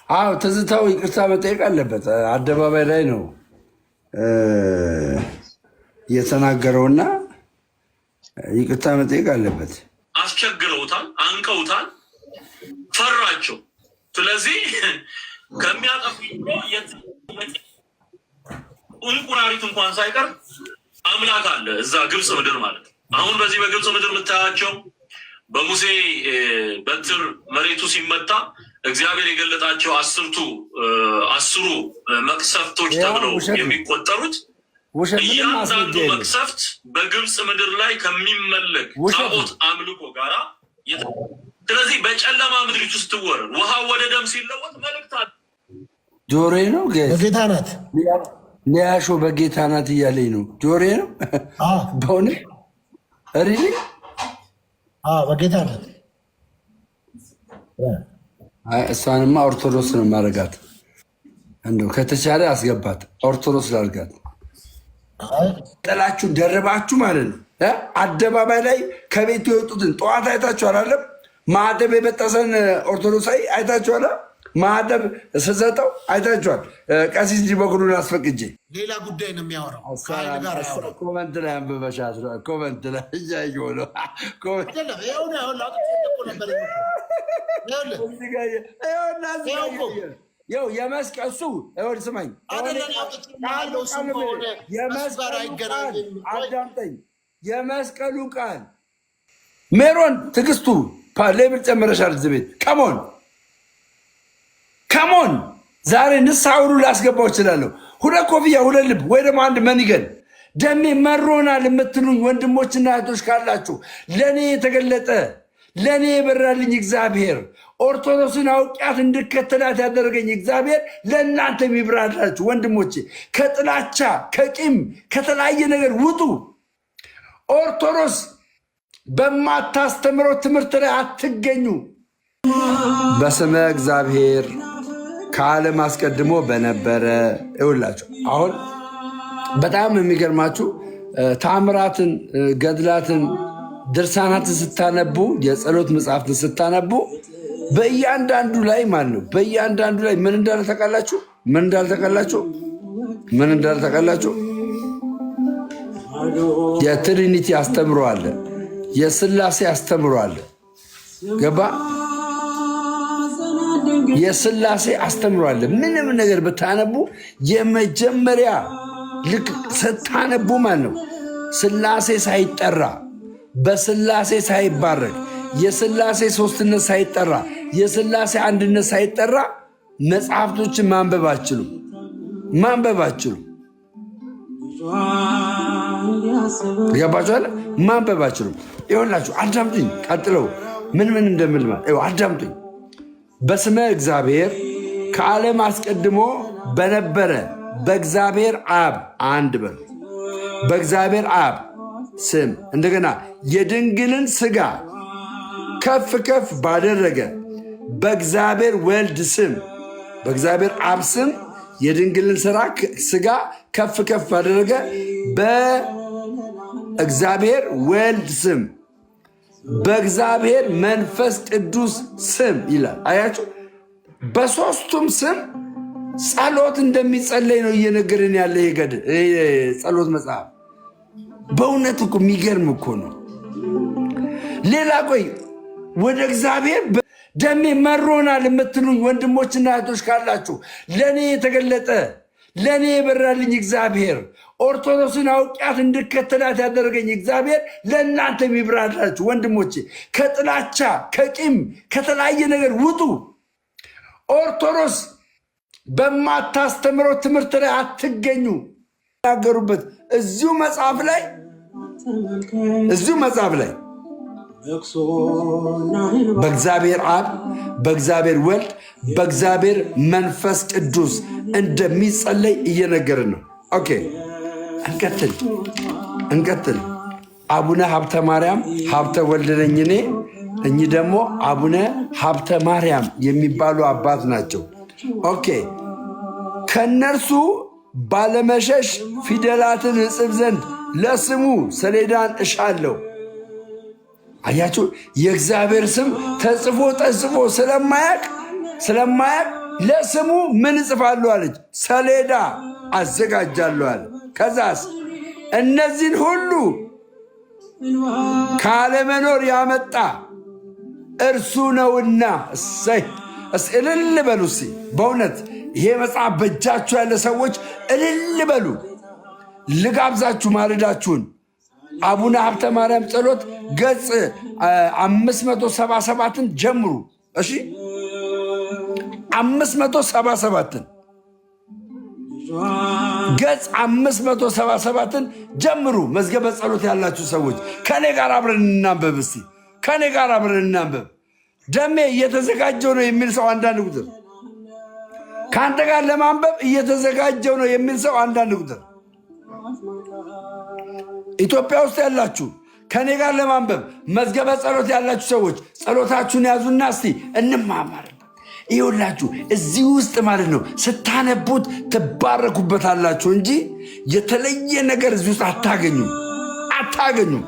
አዎ ትዝታው ይቅርታ መጠየቅ አለበት። አደባባይ ላይ ነው የተናገረውና ይቅርታ መጠየቅ አለበት። አስቸግረውታል፣ አንቀውታል፣ ፈራቸው። ስለዚህ ከሚያጠፉ እንቁራሪት እንኳን ሳይቀር አምላክ አለ እዛ ግብፅ ምድር ማለት ነው። አሁን በዚህ በግብፅ ምድር የምታያቸው በሙሴ በትር መሬቱ ሲመታ እግዚአብሔር የገለጣቸው አስሩ መቅሰፍቶች ተብለው የሚቆጠሩት እያንዳንዱ መቅሰፍት በግብፅ ምድር ላይ ከሚመለክ ጣዖት አምልኮ ጋራ። ስለዚህ በጨለማ ምድሪቱ ስትወረድ ውሃ ወደ ደም ሲለወጥ መልእክት አለ። ጆሬ ነው በጌታ ናት ሊያሾ በጌታ ናት እያለኝ ነው። ጆሬ ነው በሆነ ሪሊ በጌታ ናት። እሷንማ ኦርቶዶክስ ነው ማረጋት። እንደው ከተቻለ አስገባት ኦርቶዶክስ ላርጋት። ጥላችሁ ደረባችሁ ማለት ነው። አደባባይ ላይ ከቤቱ የወጡትን ጠዋት አይታችሁ አላለም? ማዕተብ የበጠሰን ኦርቶዶክሳዊ አይታችኋል? ማዕተብ ስሰጠው አይታችኋል? ቀሲስ እንጂ በኩሉን አስፈቅጄ ሌላ ጉዳይ ነው የሚያወራው። ኮመንት ላይ አንብበሻት ነው። ኮመንት ላይ እያየሁ ነው። ይኸው የመስቀል እሱ ስማኝ፣ አዳምጠኝ። የመስቀሉ ቃል ሜሮን ትዕግስቱ ሌብል ጨምረሻል እዚህ ቤት። ከሞን ዛሬ ንስሐ ሁሉ ላስገባው እችላለሁ። ሁለት ኮፍያ ሁለት ልብ ወይ ደግሞ አንድ መንገድ ደሜ መሮናል የምትሉኝ ወንድሞችና እህቶች ካላችሁ ለእኔ የተገለጠ ለእኔ የበራልኝ እግዚአብሔር ኦርቶዶክስን አውቂያት እንድከተላት ያደረገኝ እግዚአብሔር ለእናንተ የሚብራላችሁ ወንድሞቼ፣ ከጥላቻ ከቂም ከተለያየ ነገር ውጡ። ኦርቶዶክስ በማታስተምረው ትምህርት ላይ አትገኙ። በስመ እግዚአብሔር ከዓለም አስቀድሞ በነበረ ይውላችሁ። አሁን በጣም የሚገርማችሁ ተአምራትን፣ ገድላትን፣ ድርሳናትን ስታነቡ የጸሎት መጽሐፍትን ስታነቡ በእያንዳንዱ ላይ ማለት ነው በእያንዳንዱ ላይ ምን እንዳለ ታውቃላችሁ? ምን እንዳለ ታውቃላችሁ? የትሪኒቲ አስተምሮ አለ፣ የስላሴ አስተምሮ አለ። ገባ? የስላሴ አስተምሮ አለ። ምንም ነገር ብታነቡ የመጀመሪያ ልክ ስታነቡ ማለት ነው ስላሴ ሳይጠራ በስላሴ ሳይባረክ የስላሴ ሶስትነት ሳይጠራ የስላሴ አንድነት ሳይጠራ መጽሐፍቶችን ማንበብ አትችሉም። ገባችኋል? ማንበብ አትችሉም። ይኸውላችሁ አዳምጡኝ። ቀጥለው ምን እንደምል አዳምጡኝ። በስመ እግዚአብሔር ከዓለም አስቀድሞ በነበረ በእግዚአብሔር አብ አንድ በሉ። በእግዚአብሔር አብ ስም እንደገና የድንግልን ሥጋ ከፍ ከፍ ባደረገ በእግዚአብሔር ወልድ ስም በእግዚአብሔር አብ ስም የድንግልን ሥጋ ከፍ ከፍ ባደረገ በእግዚአብሔር ወልድ ስም በእግዚአብሔር መንፈስ ቅዱስ ስም ይላል። አያችሁ፣ በሦስቱም ስም ጸሎት እንደሚጸለይ ነው እየነገርን ያለ ጸሎት መጽሐፍ። በእውነት እኮ የሚገርም እኮ ነው። ሌላ ቆይ ወደ እግዚአብሔር ደሜ መሮናል የምትሉኝ ወንድሞችና እህቶች ካላችሁ ለእኔ የተገለጠ ለእኔ የበራልኝ እግዚአብሔር ኦርቶዶክስን አውቂያት እንድከተላት ያደረገኝ እግዚአብሔር ለእናንተ የሚብራላችሁ ወንድሞቼ፣ ከጥላቻ ከቂም ከተለያየ ነገር ውጡ። ኦርቶዶክስ በማታስተምረው ትምህርት ላይ አትገኙ። ያገሩበት እዚሁ መጽሐፍ ላይ በእግዚአብሔር አብ በእግዚአብሔር ወልድ በእግዚአብሔር መንፈስ ቅዱስ እንደሚጸለይ እየነገርን ነው። ኦኬ፣ እንቀጥል። አቡነ ሀብተ ማርያም ሀብተ ወልድ ነኝ እኔ። እኚህ ደግሞ አቡነ ሀብተ ማርያም የሚባሉ አባት ናቸው። ኦኬ፣ ከነርሱ ባለመሸሽ ፊደላትን እጽፍ ዘንድ ለስሙ ሰሌዳን እሻለሁ። አያችሁ፣ የእግዚአብሔር ስም ተጽፎ ስለማያቅ ለስሙ ምን እጽፋለሁ አለች? ሰሌዳ አዘጋጃለሁ አለ። ከዛስ እነዚህን ሁሉ ካለመኖር ያመጣ እርሱ ነውና። እሰይ እልል በሉ እስኪ። በእውነት ይሄ መጽሐፍ በእጃችሁ ያለ ሰዎች እልል በሉ። ልጋብዛችሁ ማለዳችሁን አቡነ ሀብተ ማርያም ጸሎት ገጽ 577ን ጀምሩ። እሺ 577ን ገጽ 577ን ጀምሩ። መዝገበ ጸሎት ያላችሁ ሰዎች ከኔ ጋር አብረን እናንበብ። እስቲ ከኔ ጋር አብረን እናንበብ። ደሜ እየተዘጋጀው ነው የሚል ሰው አንዳንድ ቁጥር፣ ከአንተ ጋር ለማንበብ እየተዘጋጀው ነው የሚል ሰው አንዳንድ ቁጥር። ኢትዮጵያ ውስጥ ያላችሁ ከኔ ጋር ለማንበብ መዝገበ ጸሎት ያላችሁ ሰዎች ጸሎታችሁን ያዙና እስቲ እንማማር። ይኸውላችሁ እዚህ ውስጥ ማለት ነው ስታነቡት ትባረኩበታላችሁ እንጂ የተለየ ነገር እዚህ ውስጥ አታገኙም።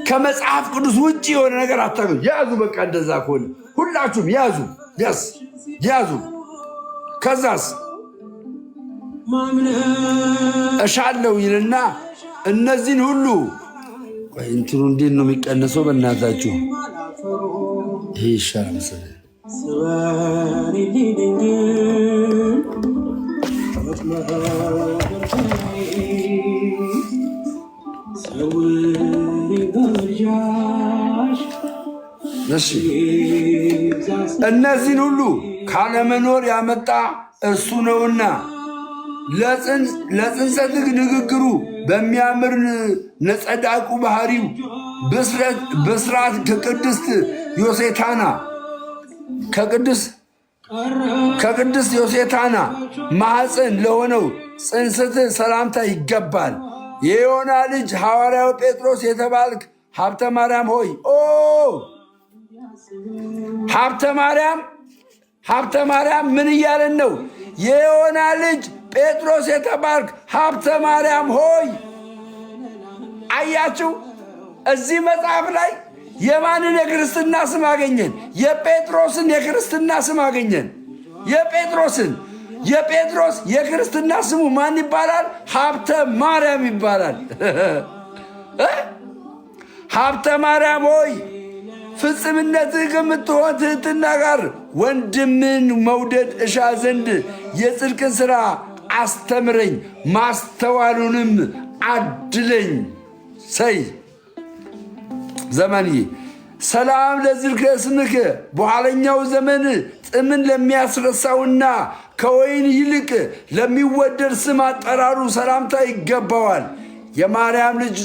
ከመጽሐፍ ቅዱስ ውጭ የሆነ ነገር አታገኙ። ያዙ፣ በቃ እንደዛ ከሆነ ሁላችሁም ያዙ። ከዛስ እሻለው ይልና እነዚህን ሁሉ እንትኑ እንዴት ነው የሚቀነሰው? በእናታችሁ ይሄ ይሻል መሰለኝ። እሺ እነዚህን ሁሉ ካለመኖር ያመጣ እርሱ ነውና ለጽንሰትህ ንግግሩ በሚያምር ነጸዳቁ ባህሪው በስርዓት ከቅድስት ዮሴታና ማኅፀን ለሆነው ጽንሰትህ ሰላምታ ይገባል። የዮና ልጅ ሐዋርያው ጴጥሮስ የተባልክ ሀብተ ማርያም ሆይ ሀብተ ማርያም ምን እያለን ነው? የዮና ልጅ ጴጥሮስ የተባልክ ሀብተ ማርያም ሆይ። አያችሁ፣ እዚህ መጽሐፍ ላይ የማንን የክርስትና ስም አገኘን? የጴጥሮስን የክርስትና ስም አገኘን። የጴጥሮስ የክርስትና ስሙ ማን ይባላል? ሀብተ ማርያም ይባላል። ሀብተ ማርያም ሆይ ፍጽምነትህ ከምትሆን ትሕትና ጋር ወንድምን መውደድ እሻ ዘንድ የጽድቅን ሥራ አስተምረኝ፣ ማስተዋሉንም አድለኝ። ሰይ ዘመንዬ ሰላም ለዝክረ ስምከ በኋለኛው ዘመን ጥምን ለሚያስረሳውና ከወይን ይልቅ ለሚወደድ ስም አጠራሩ ሰላምታ ይገባዋል። የማርያም ልጅ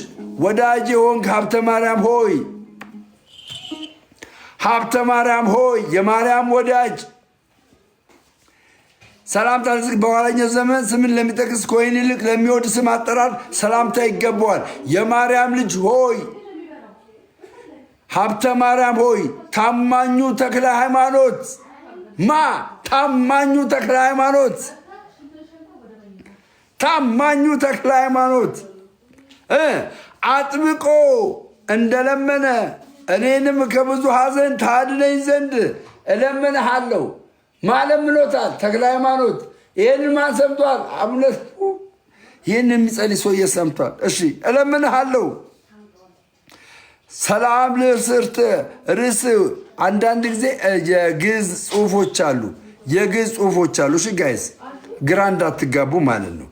ወዳጅ የሆንክ ሀብተ ማርያም ሆይ የማርያም ወዳጅ ሰላምታ በኋለኛው ዘመን ስምን ለሚጠቅስ ከወይን ይልቅ ለሚወድ ስም አጠራር ሰላምታ ይገባዋል። የማርያም ልጅ ሆይ ሀብተ ማርያም ሆይ ታማኙ ተክለ ሃይማኖት ታማኙ ተክለ ሃይማኖት አጥብቆ እንደለመነ እኔንም ከብዙ ሐዘን ታድነኝ ዘንድ እለምንሃለሁ። ማለምኖታል ተክለ ሃይማኖት። ይህን ማን ሰምቷል? አቡነት ይህን የሚጸልይ ሰውዬ ሰምቷል። እሺ እለምንሃለሁ። ሰላም ለእርስርት ርዕስ አንዳንድ ጊዜ የግዕዝ ጽሑፎች አሉ። እሺ ጋይስ ግራ እንዳትጋቡ ማለት ነው።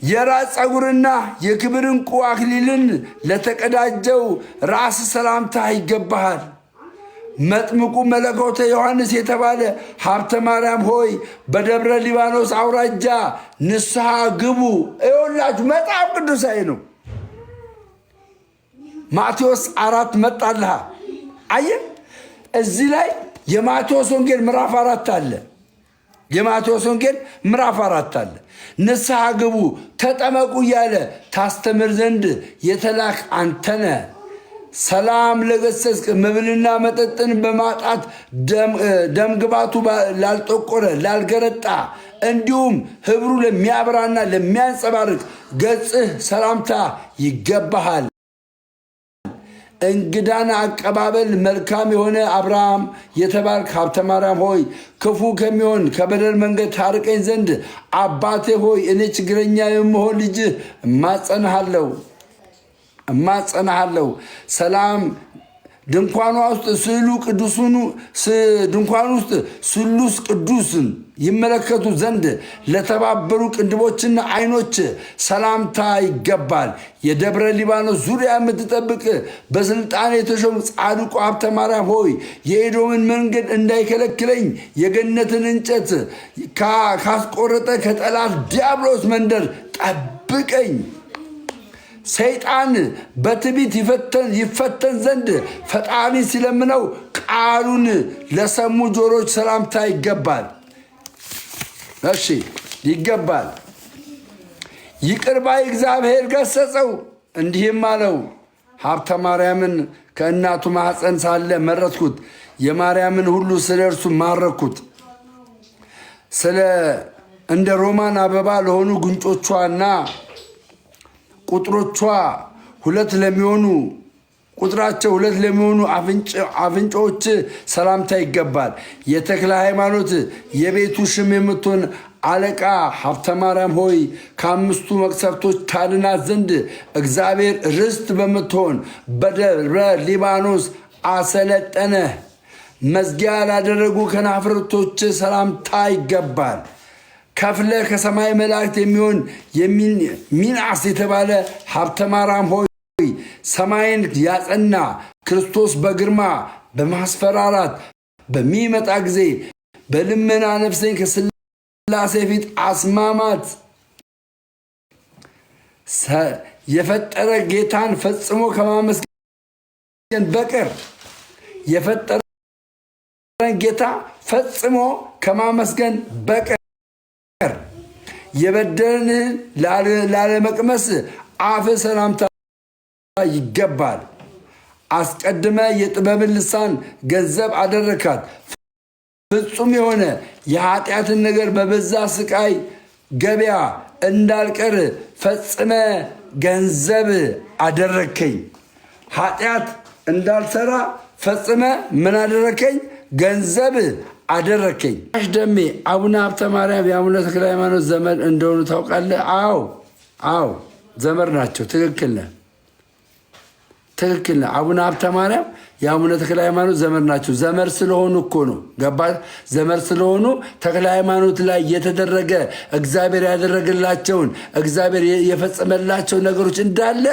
የራስ ፀጉርና የክብር ዕንቁ አክሊልን ለተቀዳጀው ራስ ሰላምታ ይገባሃል። መጥምቁ መለኮተ ዮሐንስ የተባለ ሀብተ ማርያም ሆይ በደብረ ሊባኖስ አውራጃ ንስሐ ግቡ። ይኸውላችሁ መጽሐፍ ቅዱሳዊ ነው። ማቴዎስ 4 መጣልሃ። አየህ እዚህ ላይ የማቴዎስ ወንጌል ምዕራፍ 4 አለ። ንስሐ ግቡ ተጠመቁ እያለ ታስተምር ዘንድ የተላክ አንተነ። ሰላም ለገሰስክ መብልና መጠጥን በማጣት ደምግባቱ ላልጠቆረ ላልገረጣ፣ እንዲሁም ህብሩ ለሚያበራና ለሚያንጸባርቅ ገጽህ ሰላምታ ይገባሃል። እንግዳን አቀባበል መልካም የሆነ አብርሃም የተባልክ ሀብተ ማርያም ሆይ ክፉ ከሚሆን ከበደል መንገድ ታርቀኝ ዘንድ አባቴ ሆይ እኔ ችግረኛ የምሆን ልጅ እማጸናሃለሁ። ሰላም ድንኳኗ ውስጥ ድንኳን ውስጥ ስሉስ ቅዱስን ይመለከቱ ዘንድ ለተባበሩ ቅንድቦችና ዓይኖች ሰላምታ ይገባል። የደብረ ሊባኖስ ዙሪያ የምትጠብቅ በስልጣን የተሾም ጻድቁ ሀብተ ማርያም ሆይ የኤዶምን መንገድ እንዳይከለክለኝ የገነትን እንጨት ካስቆረጠ ከጠላት ዲያብሎስ መንደር ጠብቀኝ። ሰይጣን በትዕቢት ይፈተን ዘንድ ፈጣሪ ሲለምነው ቃሉን ለሰሙ ጆሮች ሰላምታ ይገባል። እሺ ይገባል። ይቅር ባይ እግዚአብሔር ገሰጸው እንዲህም አለው፣ ሀብተ ማርያምን ከእናቱ ማኅፀን ሳለ መረጥኩት፣ የማርያምን ሁሉ ስለ እርሱ ማረኩት። እንደ ሮማን አበባ ለሆኑ ጉንጮቿና ቁጥራቸው ሁለት ለሚሆኑ አፍንጫዎች ሰላምታ ይገባል። የተክለ ሃይማኖት የቤቱ ሽም የምትሆን አለቃ ሀብተ ማርያም ሆይ ከአምስቱ መቅሰፍቶች ታድናት ዘንድ እግዚአብሔር ርስት በምትሆን በደብረ ሊባኖስ አሰለጠነ። መዝጊያ ላደረጉ ከናፍርቶች ሰላምታ ይገባል። ከፍለ ከሰማይ መላእክት የሚሆን ሚናስ የተባለ ሀብተ ማርያም ሆይ ሰማይን ያጸና ክርስቶስ በግርማ በማስፈራራት በሚመጣ ጊዜ በልመና ነፍሴን ከሥላሴ ፊት አስማማት። የፈጠረ ጌታን ፈጽሞ ከማመስገን በቀር ጌታ ፈጽሞ ከማመስገን በቀር የበደልንህን ላለመቅመስ አፍ ሰላምታ ይገባል። አስቀድመ የጥበብን ልሳን ገንዘብ አደረካት። ፍጹም የሆነ የኃጢአትን ነገር በበዛ ስቃይ ገበያ እንዳልቀር ፈጽመ ገንዘብ አደረከኝ። ኃጢአት እንዳልሰራ ፈጽመ ምን አደረከኝ? ገንዘብ አደረከኝ። ደሜ አቡነ ሀብተ ማርያም የአቡነ ተክለ ሃይማኖት ዘመድ እንደሆኑ ታውቃለህ? አዎ ዘመድ ናቸው። ትክክል ነህ። አቡነ ሀብተ ማርያም የአቡነ ተክለ ሃይማኖት ዘመድ ናቸው። ዘመድ ስለሆኑ እኮ ነው። ገባህ? ዘመድ ስለሆኑ ተክለ ሃይማኖት ላይ የተደረገ እግዚአብሔር ያደረገላቸውን እግዚአብሔር የፈጸመላቸው ነገሮች እንዳለ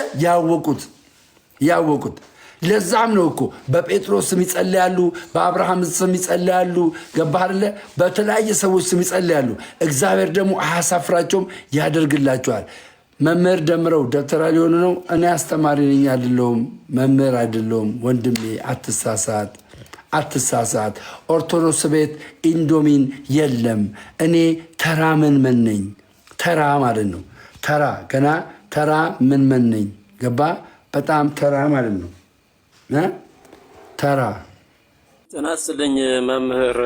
ያወቁት። ለዛም ነው እኮ በጴጥሮስ ስም ይጸልያሉ፣ በአብርሃም ስም ይጸልያሉ። ገባህ አይደለ? በተለያየ ሰዎች ስም ይጸልያሉ። እግዚአብሔር ደግሞ አያሳፍራቸውም፣ ያደርግላቸዋል። መምህር ደምረው ደብተራ ሊሆኑ ነው። እኔ አስተማሪ ነኝ አይደለሁም፣ መምህር አይደለሁም። ወንድሜ አትሳሳት። ኦርቶዶክስ ቤት ኢንዶሚን የለም። እኔ ተራ መንመን ነኝ። ተራ ማለት ነው። ገና ተራ መንመን ነኝ። ገባ? በጣም ተራ ማለት ነው። ተራ ጤና ይስጥልኝ መምህር።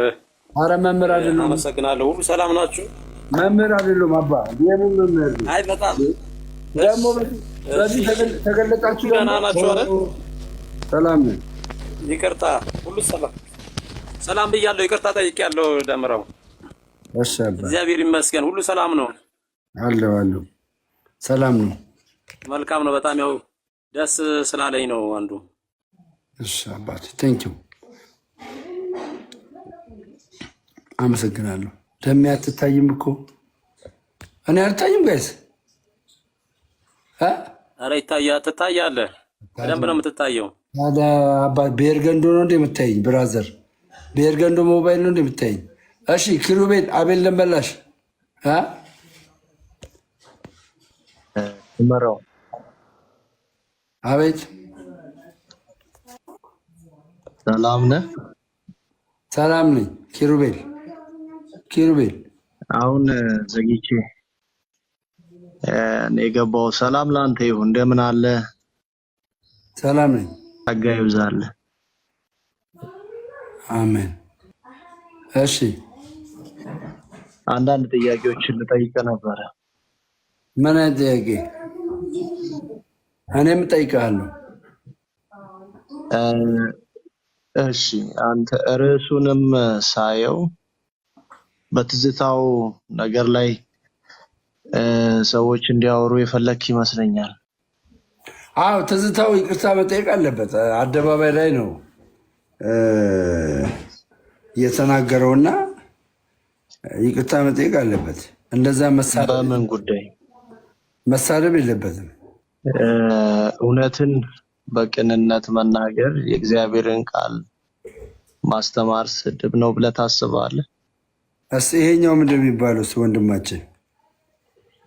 አረ መምህር አይደለም። አመሰግናለሁ። ሁሉ ሰላም ናችሁ? መምህር አይደለም አባ። የምን መምህር? አይ በጣም ደግሞ በዚህ ተገለጣችሁ። ደህና ናችሁ አይደል? ሰላም ነኝ። ይቅርታ፣ ሁሉ ሰላም ብያለሁ። ይቅርታ ጠይቄያለሁ ደምረው። እሺ አባ። እግዚአብሔር ይመስገን። ሁሉ ሰላም ነው? አለሁ። ሰላም ነው። መልካም ነው። በጣም ያው ደስ ስላለኝ ነው አንዱ። እሺ አባቴ ቴንኪው፣ አመሰግናለሁ። ደሜ አትታይም እኮ እኔ አልታይም ጋይስ። ኧረ ትታያለህ፣ በደንብ ነው የምትታየው። አባት ብሄርገንዶ ነው እንደ የምታይኝ? ብራዘር ብሄርገንዶ ሞባይል ነው እንደ የምታይኝ? እሺ ኪሩቤል አቤል ለመላሽ መራው አቤት ሰላም ነህ? ሰላም ነኝ ኪሩቤል። አሁን ዘግቼ የገባው። ሰላም ላንተ ይሁን። እንደምን አለ? ሰላም ነኝ። ጸጋ ይብዛል። አሜን። እሺ አንዳንድ ጥያቄዎችን ልጠይቅ ነበረ። ምን አይነት ጥያቄ? እኔም እጠይቅሃለሁ። እሺ አንተ ርዕሱንም ሳየው በትዝታው ነገር ላይ ሰዎች እንዲያወሩ የፈለክ ይመስለኛል። አዎ ትዝታው ይቅርታ መጠየቅ አለበት። አደባባይ ላይ ነው የተናገረውና ይቅርታ መጠየቅ አለበት። እንደዛ በምን ጉዳይ መሳደብ የለበትም። እውነትን በቅንነት መናገር የእግዚአብሔርን ቃል ማስተማር ስድብ ነው ብለህ ታስባለህ? ይሄኛው ምንድን የሚባለው ወንድማችን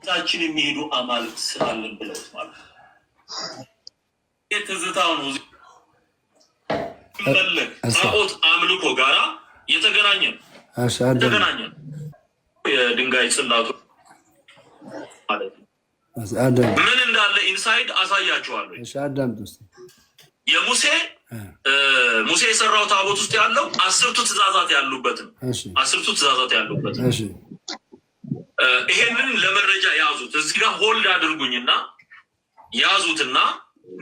ታችን የሚሄዱ አማልክት ስላለን ብለው ማለት ትዝታው ነው መለክ ጣዖት አምልኮ ጋራ የተገናኘ የድንጋይ ጽላቱ ማለት ነው። ምን እንዳለ ኢንሳይድ አሳያችኋለሁ። የሙሴ የሰራው ታቦት ውስጥ ያለው 10ቱ ትእዛዛት ያሉበት ነው። 10ቱ ትእዛዛት ያሉበት ይሄንን ለመረጃ ያዙት። እዚህ ጋር ሆልድ አድርጉኝና ያዙትና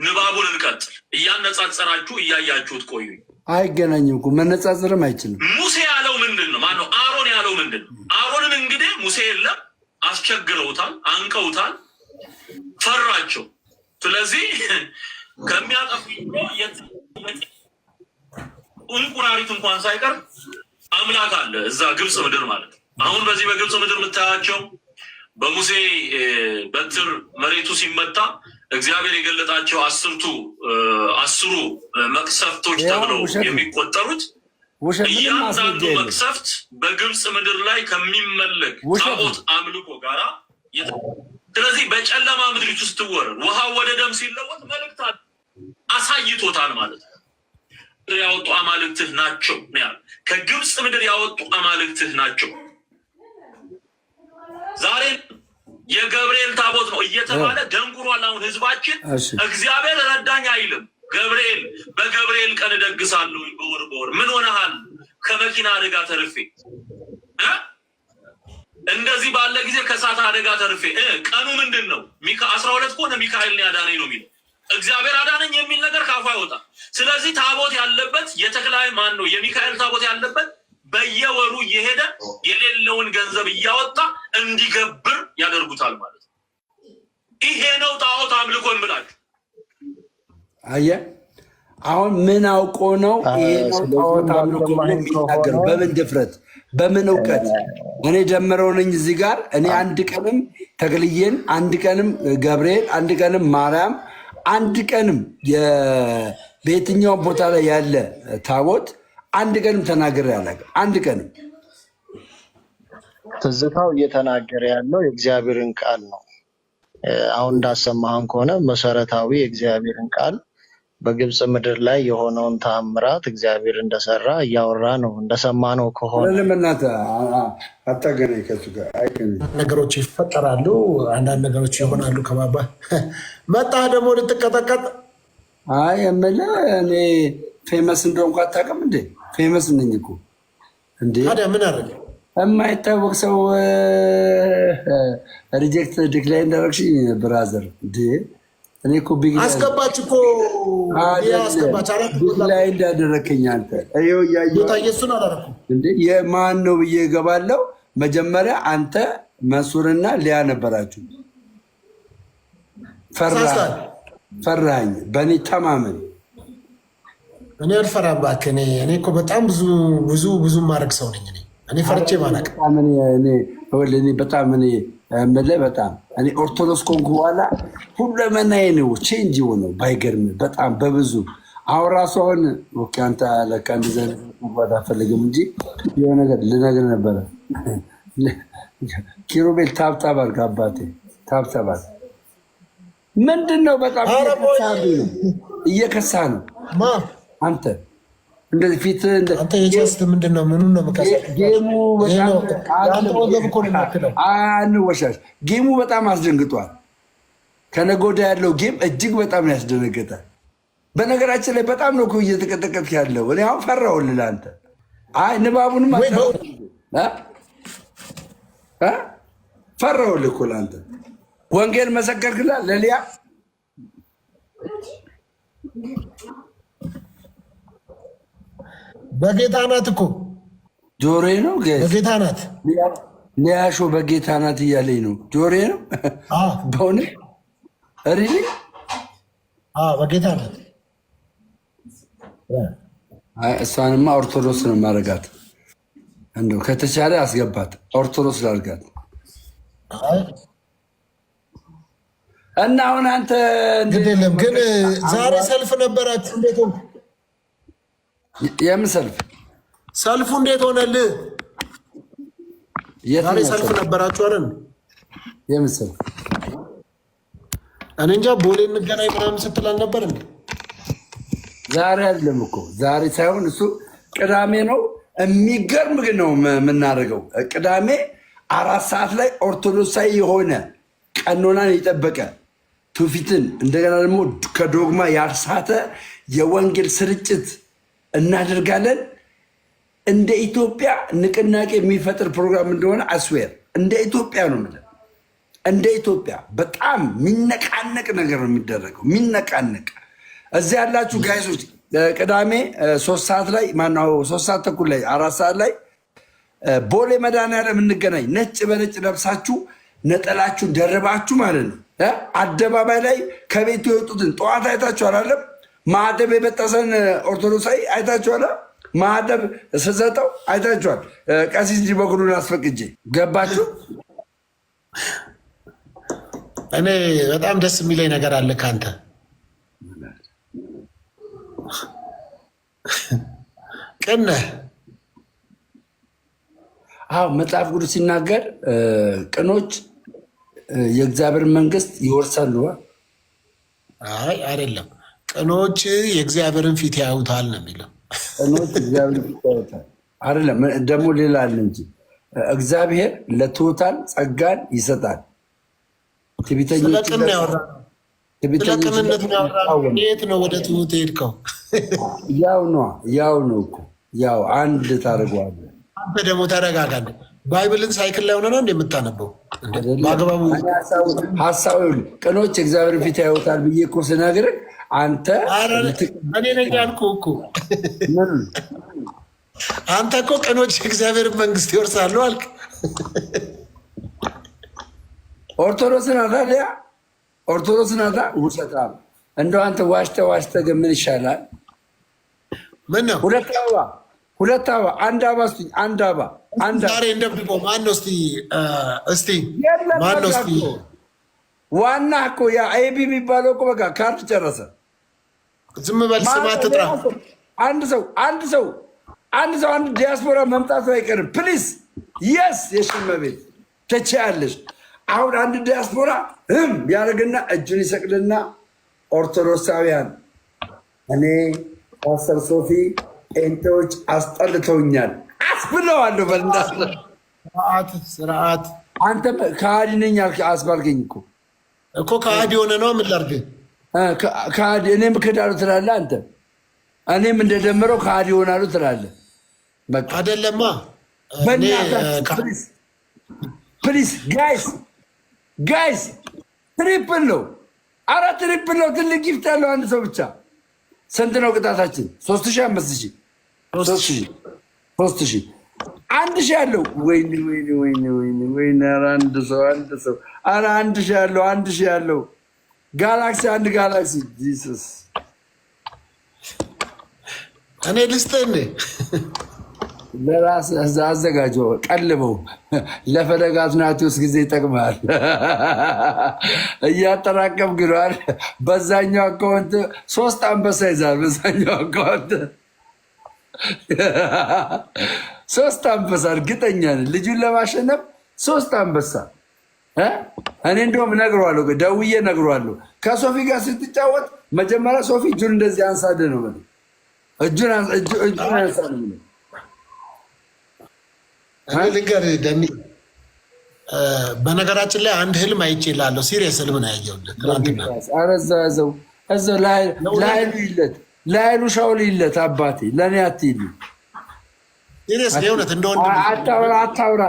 ንባቡን እንቀጥል። እያነጻጸራችሁ እያያችሁት ቆዩኝ። አይገናኝም እኮ መነጻጸርም አይችልም። ሙሴ ያለው ምንድን ነው? ማነው አሮን ያለው ምንድን ነው? አሮንን እንግዲህ ሙሴ የለም አስቸግረውታል፣ አንቀውታል፣ ፈራቸው። ስለዚህ ከሚያጠፉ እንቁራሪት እንኳን ሳይቀር አምላክ አለ እዛ ግብፅ ምድር ማለት ነው። አሁን በዚህ በግብፅ ምድር የምታያቸው በሙሴ በትር መሬቱ ሲመታ እግዚአብሔር የገለጣቸው አስሩ መቅሰፍቶች ተብለው የሚቆጠሩት እያንዳንዱ መቅሰፍት በግብፅ ምድር ላይ ከሚመለክ ጣዖት አምልኮ ጋራ ስለዚህ በጨለማ ምድሪቱ ስትወረድ ውሃ ወደ ደም ሲለወጥ መልእክት አሳይቶታል ማለት ነው። ያወጡ አማልክትህ ናቸው ነው። ከግብፅ ምድር ያወጡ አማልክትህ ናቸው። ዛሬ የገብርኤል ታቦት ነው እየተባለ ደንጉሯል። አሁን ህዝባችን እግዚአብሔር ረዳኝ አይልም። ገብርኤል በገብርኤል ቀን እደግሳለሁ በወር ምን ሆነሃል? ከመኪና አደጋ ተርፌ እንደዚህ ባለ ጊዜ ከእሳት አደጋ ተርፌ ቀኑ ምንድን ነው? 12 ከሆነ ሚካኤል ነው ያዳነኝ ነው የሚለው። እግዚአብሔር አዳነኝ የሚል ነገር ካፉ አይወጣ። ስለዚህ ታቦት ያለበት የተክላይ ማን ነው? የሚካኤል ታቦት ያለበት በየወሩ እየሄደ የሌለውን ገንዘብ እያወጣ እንዲገብር ያደርጉታል ማለት ነው። ይሄ ነው ጣዖት አምልኮን ብላችሁ አየህ። አሁን ምን አውቆ ነው ይሄ ነው ጣዖት አምልኮ የሚናገር? በምን ድፍረት በምን እውቀት? እኔ ጀምረው ነኝ እዚህ ጋር እኔ አንድ ቀንም ተክልዬን፣ አንድ ቀንም ገብርኤል፣ አንድ ቀንም ማርያም፣ አንድ ቀንም በየትኛውም ቦታ ላይ ያለ ታቦት አንድ ቀንም ተናገረ ያላቀ አንድ ቀንም። ትዝታው እየተናገረ ያለው የእግዚአብሔርን ቃል ነው። አሁን እንዳሰማህን ከሆነ መሰረታዊ የእግዚአብሔርን ቃል በግብፅ ምድር ላይ የሆነውን ተአምራት እግዚአብሔር እንደሰራ እያወራ ነው። እንደሰማነው ከሆነ አታገናኝ ከሱ ጋር ነገሮች ይፈጠራሉ፣ አንዳንድ ነገሮች ይሆናሉ። ከባባ መጣ ደግሞ ልትቀጠቀጥ። አይ የምልህ እኔ ፌመስ እንደሆንኩ አታውቅም እንዴ? ፌመስ ነኝ እኮ እንዴ። ታዲያ ምን አደረገ? የማይታወቅ ሰው ሪጀክት ዲክላይን እንዳደረግሽኝ ብራዘር እንዴ። እኔ እኮ ቢግ አስገባች እኮ አስገባች። ላይ እንዳደረከኝ አንተ እሱን አላደረኩም እንዴ። የማን ነው ብዬ እገባለሁ። መጀመሪያ አንተ መንሱርና ሊያ ነበራችሁ። ፈራኝ። በእኔ ተማመን። እኔ አልፈራም እባክህ። እኔ እኮ በጣም ብዙ ማድረግ ሰው ነኝ። እኔ ፈርቼ ማለቅ በጣም እኔ ኦርቶዶክስ ኮንኩ በኋላ ሁለመናዬ ነው ቼንጅ የሆነው። ባይገርም በጣም በብዙ አሁን ራሱ አሁን አንተ ለካ እንደዚያ መግባት አፈልግም እንጂ የሆነ ነገር ልነግርህ ነበረ። ኪሩቤል ታብታብ አልክ አባቴ፣ ታብታብ አልክ። ምንድን ነው በጣም እየከሳ ነው አንተ እንደዚህ ፊት ምንድን ነው? ምኑን ነው ጌሙ? አንወሻሽ። ጌሙ በጣም አስደንግጧል። ከነገ ወዲያ ያለው ጌም እጅግ በጣም ያስደነግጣል። በነገራችን ላይ በጣም ነው እየተቀጠቀጥክ ያለው። እኔ አሁን ፈራሁልህ አንተ። አይ ንባቡንም ፈራሁልህ እኮ ለአንተ። ወንጌል መሰከርክላት ለሊያ በጌታ ናት እኮ ጆሬ ነው በጌታ ናት። ሊያሾ በጌታ ናት እያለኝ ነው። ጆሬ ነው በእውነት ሪሊ በጌታ ናት። እሷንማ ኦርቶዶክስ ነው ማረጋት። እንደው ከተቻለ አስገባት ኦርቶዶክስ ላርጋት። እና አሁን አንተ እንግዲህ ግን ዛሬ ሰልፍ ነበራችሁ? እንዴት ሆነ? የምን ሰልፍ? ሰልፉ እንዴት ሆነልህ? ዛሬ ሰልፍ ነበራችሁ አይደል? የምን ሰልፍ? እኔ እንጃ ቦሌ እንገናኝ ምናምን ስትል አልነበር እንዴ? ዛሬ አይደለም እኮ ዛሬ ሳይሆን እሱ ቅዳሜ ነው። የሚገርም ግን ነው የምናደርገው። ቅዳሜ 4 ሰዓት ላይ ኦርቶዶክሳዊ የሆነ ቀኖናን የጠበቀ ትውፊትን እንደገና ደግሞ ከዶግማ ያልሳተ የወንጌል ስርጭት እናደርጋለን። እንደ ኢትዮጵያ ንቅናቄ የሚፈጥር ፕሮግራም እንደሆነ አስዌር እንደ ኢትዮጵያ ነው የምልህ። እንደ ኢትዮጵያ በጣም የሚነቃነቅ ነገር ነው የሚደረገው። የሚነቃነቅ እዚህ ያላችሁ ጋይሶች ቅዳሜ 3 ሰዓት ላይ ማነው 3 ሰዓት ተኩል ላይ 4 ሰዓት ላይ ቦሌ መድኃኒዓለም እንገናኝ። ነጭ በነጭ ለብሳችሁ ነጠላችሁን ደርባችሁ ማለት ነው። አደባባይ ላይ ከቤቱ የወጡትን ጠዋት አይታችሁ አላለም? ማዕተብ የበጠሰን ኦርቶዶክሳዊ አይታችኋል? ማዕተብ ስሰጠው አይታችኋል? ቀሲስ እንጂ በኩሉን አስፈቅጄ ገባችሁ? እኔ በጣም ደስ የሚለኝ ነገር አለ ከአንተ ቅን ነህ። አዎ መጽሐፍ ቅዱስ ሲናገር ቅኖች የእግዚአብሔር መንግስት ይወርሳሉ። አይ አይደለም፣ ቅኖች የእግዚአብሔርን ፊት ያዩታል ነው የሚለው። ቅኖች እግዚአብሔርን ፊት ያዩታል አይደለም፣ ደግሞ ሌላ አለ እንጂ እግዚአብሔር ለትሑታን ጸጋን ይሰጣል። ስለ ቅን ያወራ ስለ ቅንነት ያወራ። የት ነው ወደ ትሑት ሄድከው? ያው ነው እኮ ያው አንድ ታደርገዋለህ። አንተ ደግሞ ተረጋጋ። ባይብልን ሳይክል ላይ ሆነ ነው እንደምታነበው በአግባቡ ሀሳቡ ቅኖች እግዚአብሔር ፊት ያዩታል ብዬ እኮ ስነግርህ አንተ እኔ ነኝ ያልኩህ እኮ። አንተ እኮ ቅኖች የእግዚአብሔር መንግስት ይወርሳሉ አልክ። ኦርቶዶክስ ናታ ሊያ ኦርቶዶክስ ናታ ውሰታ። እንደው አንተ ዋሽተህ ግን ምን ይሻላል? ምን ነው ሁለት አበባ አንድ አበባ ስጡኝ። አንድ አበባ ዛሬ እንደብድበው ማን ነው? እስቲ ማን ነው? እስቲ ዋና እኮ ያ ኤቢ የሚባለው እኮ በቃ ካርድ ጨረሰ። ዝም በል ስም አትጥራ። አንድ ሰው አንድ ዲያስፖራ መምጣቱ አይቀርም። ፕሊዝ የስ የሽመቤት ተቻያለሽ። አሁን አንድ ዲያስፖራ ያደርግና እጁን ይሰቅልና ኦርቶዶክሳውያን እኔ ፓስተር ሶፊ ጴንጤዎች አስጠልተውኛል አስብለዋለሁ። ስርዓት አንተ ከሃዲ ነኝ አስባልከኝ እኮ ከሃዲ የሆነ ነው። ምን ላድርግ? ከሃዲ እኔም ክዳሉ ትላለህ አንተ። እኔም እንደደምረው ከሃዲ ይሆናሉ ትላለህ። አይደለማ። ፕሊዝ ጋይስ ትሪፕል ነው። ኧረ ትሪፕል ነው። ትልቅ ጊፍት ያለው አንድ ሰው ብቻ። ስንት ነው ቅጣታችን? 3,000 5,000 3,000 1,000 ያለው ወይኔ ኧረ አንድ ሰው ኧረ 1,000 ያለው ጋላክሲ አንድ ጋላክሲ ጂሰስ እኔ ልስጥህ እንዴ? ለራስ አዘጋጀው ቀልበው ለፈለገ አትናቴዎስ ጊዜ ይጠቅማል። እያጠራቀም ግሏል። በዛኛው አካውንት 3 አንበሳ ይዛል። በዛኛው አካውንት 3 አንበሳ እርግጠኛ ነኝ ልጁን ለማሸነፍ 3 አንበሳ። እኔ እንደውም እነግረዋለሁ፣ ደውዬ እነግረዋለሁ። ከሶፊ ጋር ስትጫወት መጀመሪያ ሶፊ እጁን እንደዚህ አንሳደ ነው እጁን አንሳ ነው። ልንገርህ ደኒ፣ በነገራችን ላይ አንድ ህልም አይቼ እላለሁ። ሲሪየስ ህልም ነው ያየሁት ትናንትና። እዛው ለኃይሉ ሻውል ይለት አባቴ ለእኔ አትይልኝ። ሲሪየስ የእውነት እንደወንድ አታውራ።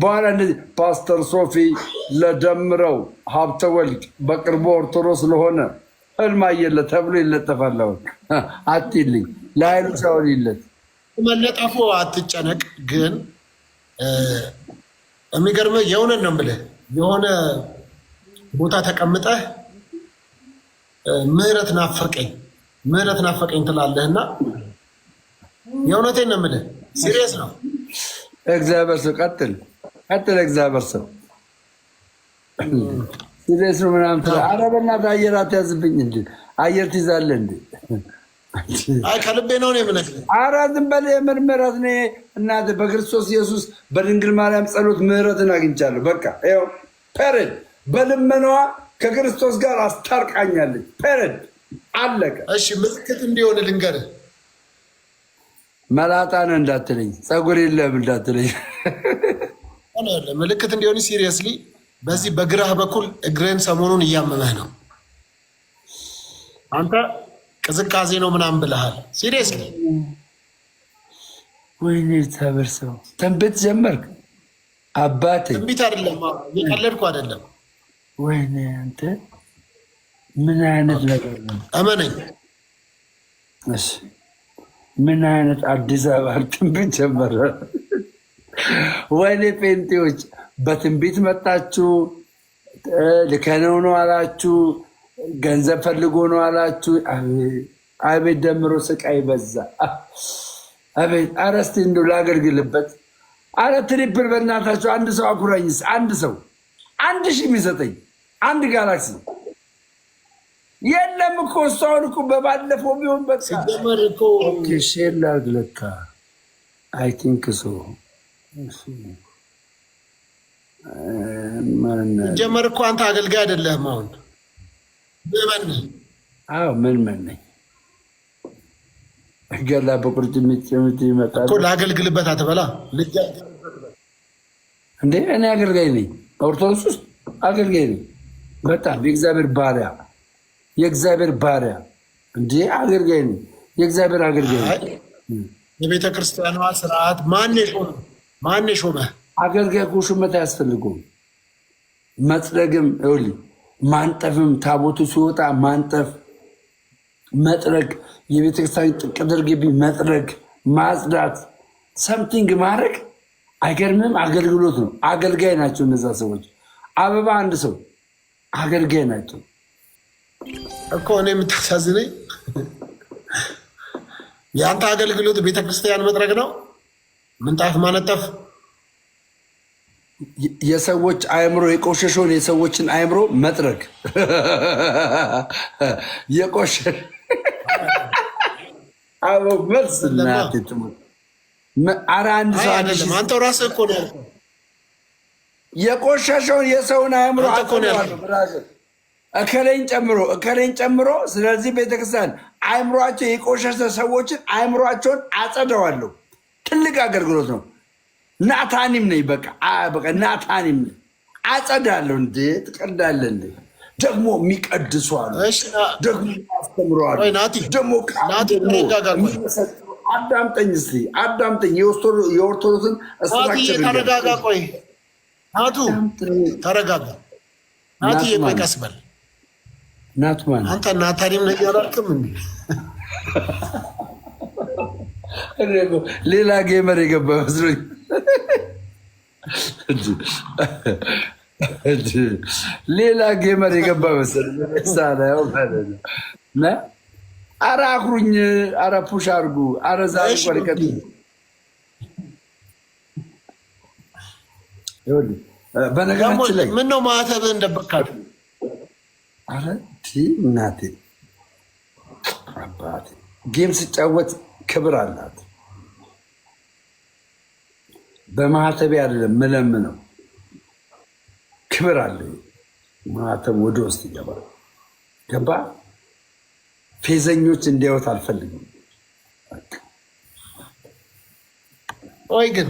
በኋላ እንደዚህ ፓስተር ሶፊ ለደምረው ሀብተ ወልድ በቅርቡ ኦርቶዶክስ ስለሆነ ህልም አየለ ተብሎ ይለጠፋል። አትይልኝ ለኃይሉ ሻውልለት መለጠፉ አትጨነቅ። ግን የሚገርምህ የእውነት ነው የምልህ የሆነ ቦታ ተቀምጠህ ምህረት ናፈቀኝ ትላለህና የእውነቴን ነው የምልህ ሲሪየስ ነው። እግዚአብሔር ሰው ቀጥል እግዚአብሔር ሰው ሲሪየስ ነው ምናምን ትላለህ። ኧረ በእናትህ አየር አትያዝብኝ እንጂ አየር ትይዛለህ እንዴ? አይ ከልቤ ነው የምነግርህ። ኧረ ዝም በል የምር ምህረት ነው እናትህ በክርስቶስ ኢየሱስ በድንግል ማርያም ጸሎት ምህረትን አግኝቻለሁ። በቃ ይኸው ፐረድ በልመናዋ ከክርስቶስ ጋር አስታርቃኛለች። ፐረድ አለቀ። እሺ ምልክት እንዲሆን ልንገርህ። መላጣ ነህ እንዳትለኝ፣ ፀጉር የለህም እንዳትለኝ። ምልክት እንዲሆን ሲሪየስሊ በዚህ በግራህ በኩል እግርህን ሰሞኑን እያመመህ ነው። አንተ ቅዝቃዜ ነው ምናምን ብለሃል። ሲሪየስሊ ወይኔ ተበርሰው ትንቢት ጀመርክ አባቴ። ትንቢት አይደለም እየቀለድኩ አይደለም። ወይኔ አንተ ምን አይነት ነገር ነው? እመነኝ። እሺ ምን አይነት አዲስ አበባ ትንቢት ጀመረ? ወይኔ ጴንጤዎች በትንቢት መጣችሁ። ልከነው ነው አላችሁ፣ ገንዘብ ፈልጎ ነው አላችሁ። አቤት ደምሮ ስቃይ በዛ። አቤት ኧረ እስኪ እንደው ላገልግልበት። ኧረ ትሪፕል በእናታችሁ አንድ ሰው አኩራኝስ፣ አንድ ሰው 1000 የሚሰጠኝ አንድ ጋላክሲ የለም እኮ እሷን እኮ በባለፈው ቢሆን በቃ ሼር ላድርግ ለካ አይ ቲንክ ሶ ጀመር እኮ አንተ አገልጋይ አይደለህም። አሁን ምን ነኝ ገላ በቁርጭምጭ ይመጣል እኮ ላገልግልበት አትበላ እንዴ? እኔ አገልጋይ ነኝ፣ ኦርቶዶክስ ውስጥ አገልጋይ ነኝ። በጣም የእግዚአብሔር ባሪያ እንዴ አገልጋይ ነኝ። የእግዚአብሔር አገልጋይ ነኝ። የቤተ ክርስቲያኗ ስርዓት ማን የሾመህ? አገልጋይ እኮ ሹመት አያስፈልገውም። መጥረግም ይኸውልህ ማንጠፍም ታቦቱ ሲወጣ ማንጠፍ፣ መጥረግ፣ የቤተክርስቲያን ቅጥር ግቢ መጥረግ፣ ማጽዳት፣ ሰምቲንግ ማድረግ አይገርምም? አገልግሎት ነው። አገልጋይ ናቸው እነዛ ሰዎች። አበባ አንድ ሰው አገልጋይ ናቸው እኮ። እኔ የምታሳዝነኝ የአንተ አገልግሎት ቤተክርስቲያን መጥረግ ነው፣ ምንጣፍ ማነጠፍ። የሰዎች አእምሮ የቆሸሸውን የሰዎችን አእምሮ መጥረግ የቆሸሸ አቦ መልስ እናት ኧረ አንድ ሰው አይደለም። አንተው ራስህ እኮ ነው የቆሸሸውን የሰውን አእምሮ እከሌን ጨምሮ። ስለዚህ ቤተክርስቲያን አእምሯቸው የቆሸሸ ሰዎችን አእምሯቸውን አጸደዋለሁ። ትልቅ አገልግሎት ነው። ናታኒም ነኝ። በቃ ናታኒም ነኝ። አጸዳለሁ። እንዴ ትቀዳለህ እንዴ? ደግሞ የሚቀድሱ አሉ፣ ደግሞ ያስተምረዋሉ። ደግሞ አዳምጠኝ እስኪ አዳምጠኝ። የኦርቶዶክስን ስትራክቸር ተረጋጋ። ቆይ ናቱ ተረጋጋ። ናቱ ቆይ ቀስ በል። ናቱ ማለት አንተ ናታኒም ነኝ አላልክም እንዴ? ሌላ ጌመር የገባ መስሎኝ ሌላ ጌመር የገባ መሰለኝ። ሳላየው ማለት ነው። ኧረ አኩሩኝ፣ ኧረ ፑሽ አድርጉ፣ ኧረ ዛሬ ቆልቀት በነገራችን ላይ ምነው ማተብህ እንደበካት? ኧረ እናቴ አባቴ ጌም ስጫወት ክብር አላት። በማህተቤ አይደለም ምለምነው፣ ክብር አለ። ማህተብ ወደ ውስጥ ይገባል። ገባ? ፌዘኞች እንዲያዩት አልፈልግም። ወይ ግን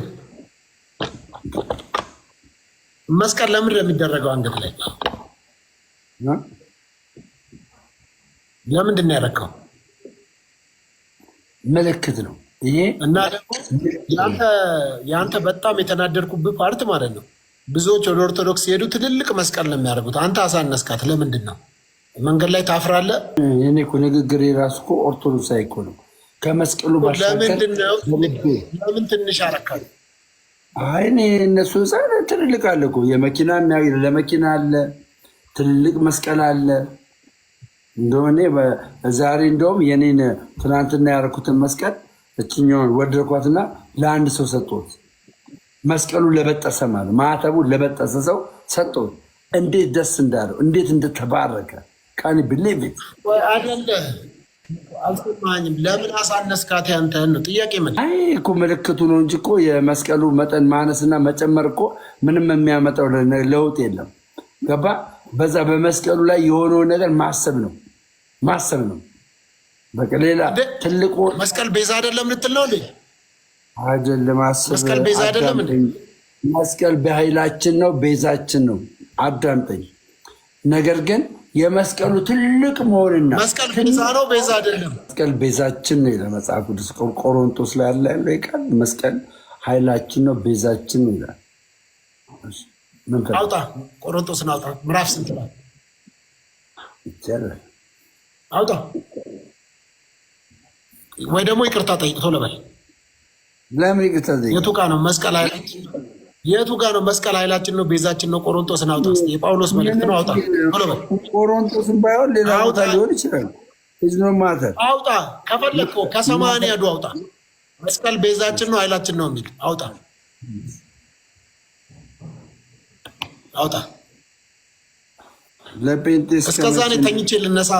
መስቀል ለምንድን ነው የሚደረገው አንገት ላይ? ለምንድን ነው ያደረገው? ምልክት ነው ይሄ። እና ደግሞ የአንተ በጣም የተናደድኩብህ ፓርት ማለት ነው፣ ብዙዎች ወደ ኦርቶዶክስ ሲሄዱ ትልልቅ መስቀል ነው የሚያደርጉት። አንተ አሳነስካት። ለምንድን ነው መንገድ ላይ ታፍራለህ? እኔ እኮ ንግግር የራሱ እኮ ኦርቶዶክሳዊ እኮ ነው። ከመስቀሉ ባሻገር ለምን ትንሽ አረካል? አይ እኔ እነሱ ዛሬ ትልልቅ አለ እኮ የመኪና ለመኪና አለ ትልልቅ መስቀል አለ። እንደሆነ ዛሬ እንደውም የኔን ትናንትና ያደረኩትን መስቀል እችኛውን ወደድኳትና ለአንድ ሰው ሰጥቶት መስቀሉ ለበጠሰ ማለት ማተቡ ለበጠሰ ሰው ሰጥቶት እንዴት ደስ እንዳለው እንዴት እንደተባረከ ካን ቢሊቭ ኢት አይደለ? አልሰማኝም። ለምን አሳነስካት? ያንተን ነው ጥያቄ። ምን አይ እኮ ምልክቱ ነው እንጂ እኮ የመስቀሉ መጠን ማነስና መጨመር እኮ ምንም የሚያመጣው ለውጥ የለም። ገባ? በዛ በመስቀሉ ላይ የሆነውን ነገር ማሰብ ነው። በቃ ሌላ ትልቁ መስቀል ቤዛ አይደለም ልትል ነው እንዴ? አይደለም። መስቀል ቤዛ አይደለም እንዴ? መስቀል በኃይላችን ነው፣ ቤዛችን ነው። አዳምጠኝ። ነገር ግን የመስቀሉ ትልቅ መሆንና መስቀል ቤዛ ነው፣ ቤዛ አይደለም። መስቀል ቤዛችን ነው ይላል መጽሐፍ ቅዱስ ቆሮንቶስ ላይ ያለው ቃል መስቀል ኃይላችን ነው፣ ቤዛችን ነው ይላል። አውጣ ቆሮንቶስን አውጣ። ምዕራፍ ስንት ነው? ይቻላል አውጣ። ወይ ደግሞ ይቅርታ ጠይቅ ቶሎ በል። ለምን ይቅርታ ጠይቅ? የቱ ጋ ነው መስቀል ኃይላችን? የቱ ጋ ነው መስቀል ኃይላችን ነው ቤዛችን ነው? ቆሮንቶስን አውጣ። የጳውሎስ መልእክት ነው። አውጣ ቶሎ በል። ቆሮንቶስን ባይሆን ሌላ ቦታ ሊሆን ይችላል። ማተር አውጣ። ከፈለግከው ከሰማንያ ዱ አውጣ። መስቀል ቤዛችን ነው ኃይላችን ነው የሚል አውጣ። አውጣ። ለጴንጤስ እስከዛ እኔ ተኝቼ ልነሳ።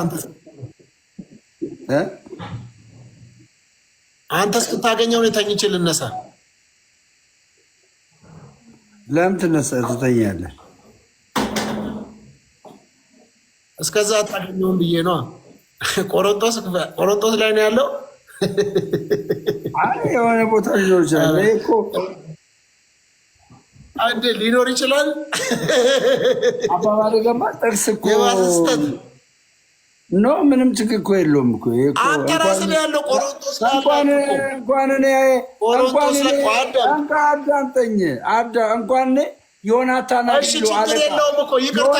አንተ እስክታገኘው እኔ ተኝቼ ልነሳ። ለምን ትተኛለህ? እስከዛ አታገኘውም ብዬ ነው። ቆሮንቶስ ላይ ነው ያለው። አይ የሆነ ቦታ ሊኖር ይችላል እኮ አንዴ ሊኖር ይችላል። አባባል ገባ ጥቅስ እኮ ኖ ምንም ችግር እኮ የለውም እኮ አንተ ራስህ ላይ ያለው ቆሮንቶስ ላይ አዳምጠኝ እንኳን ዮናታን ችግር የለውም እኮ ይቅርታ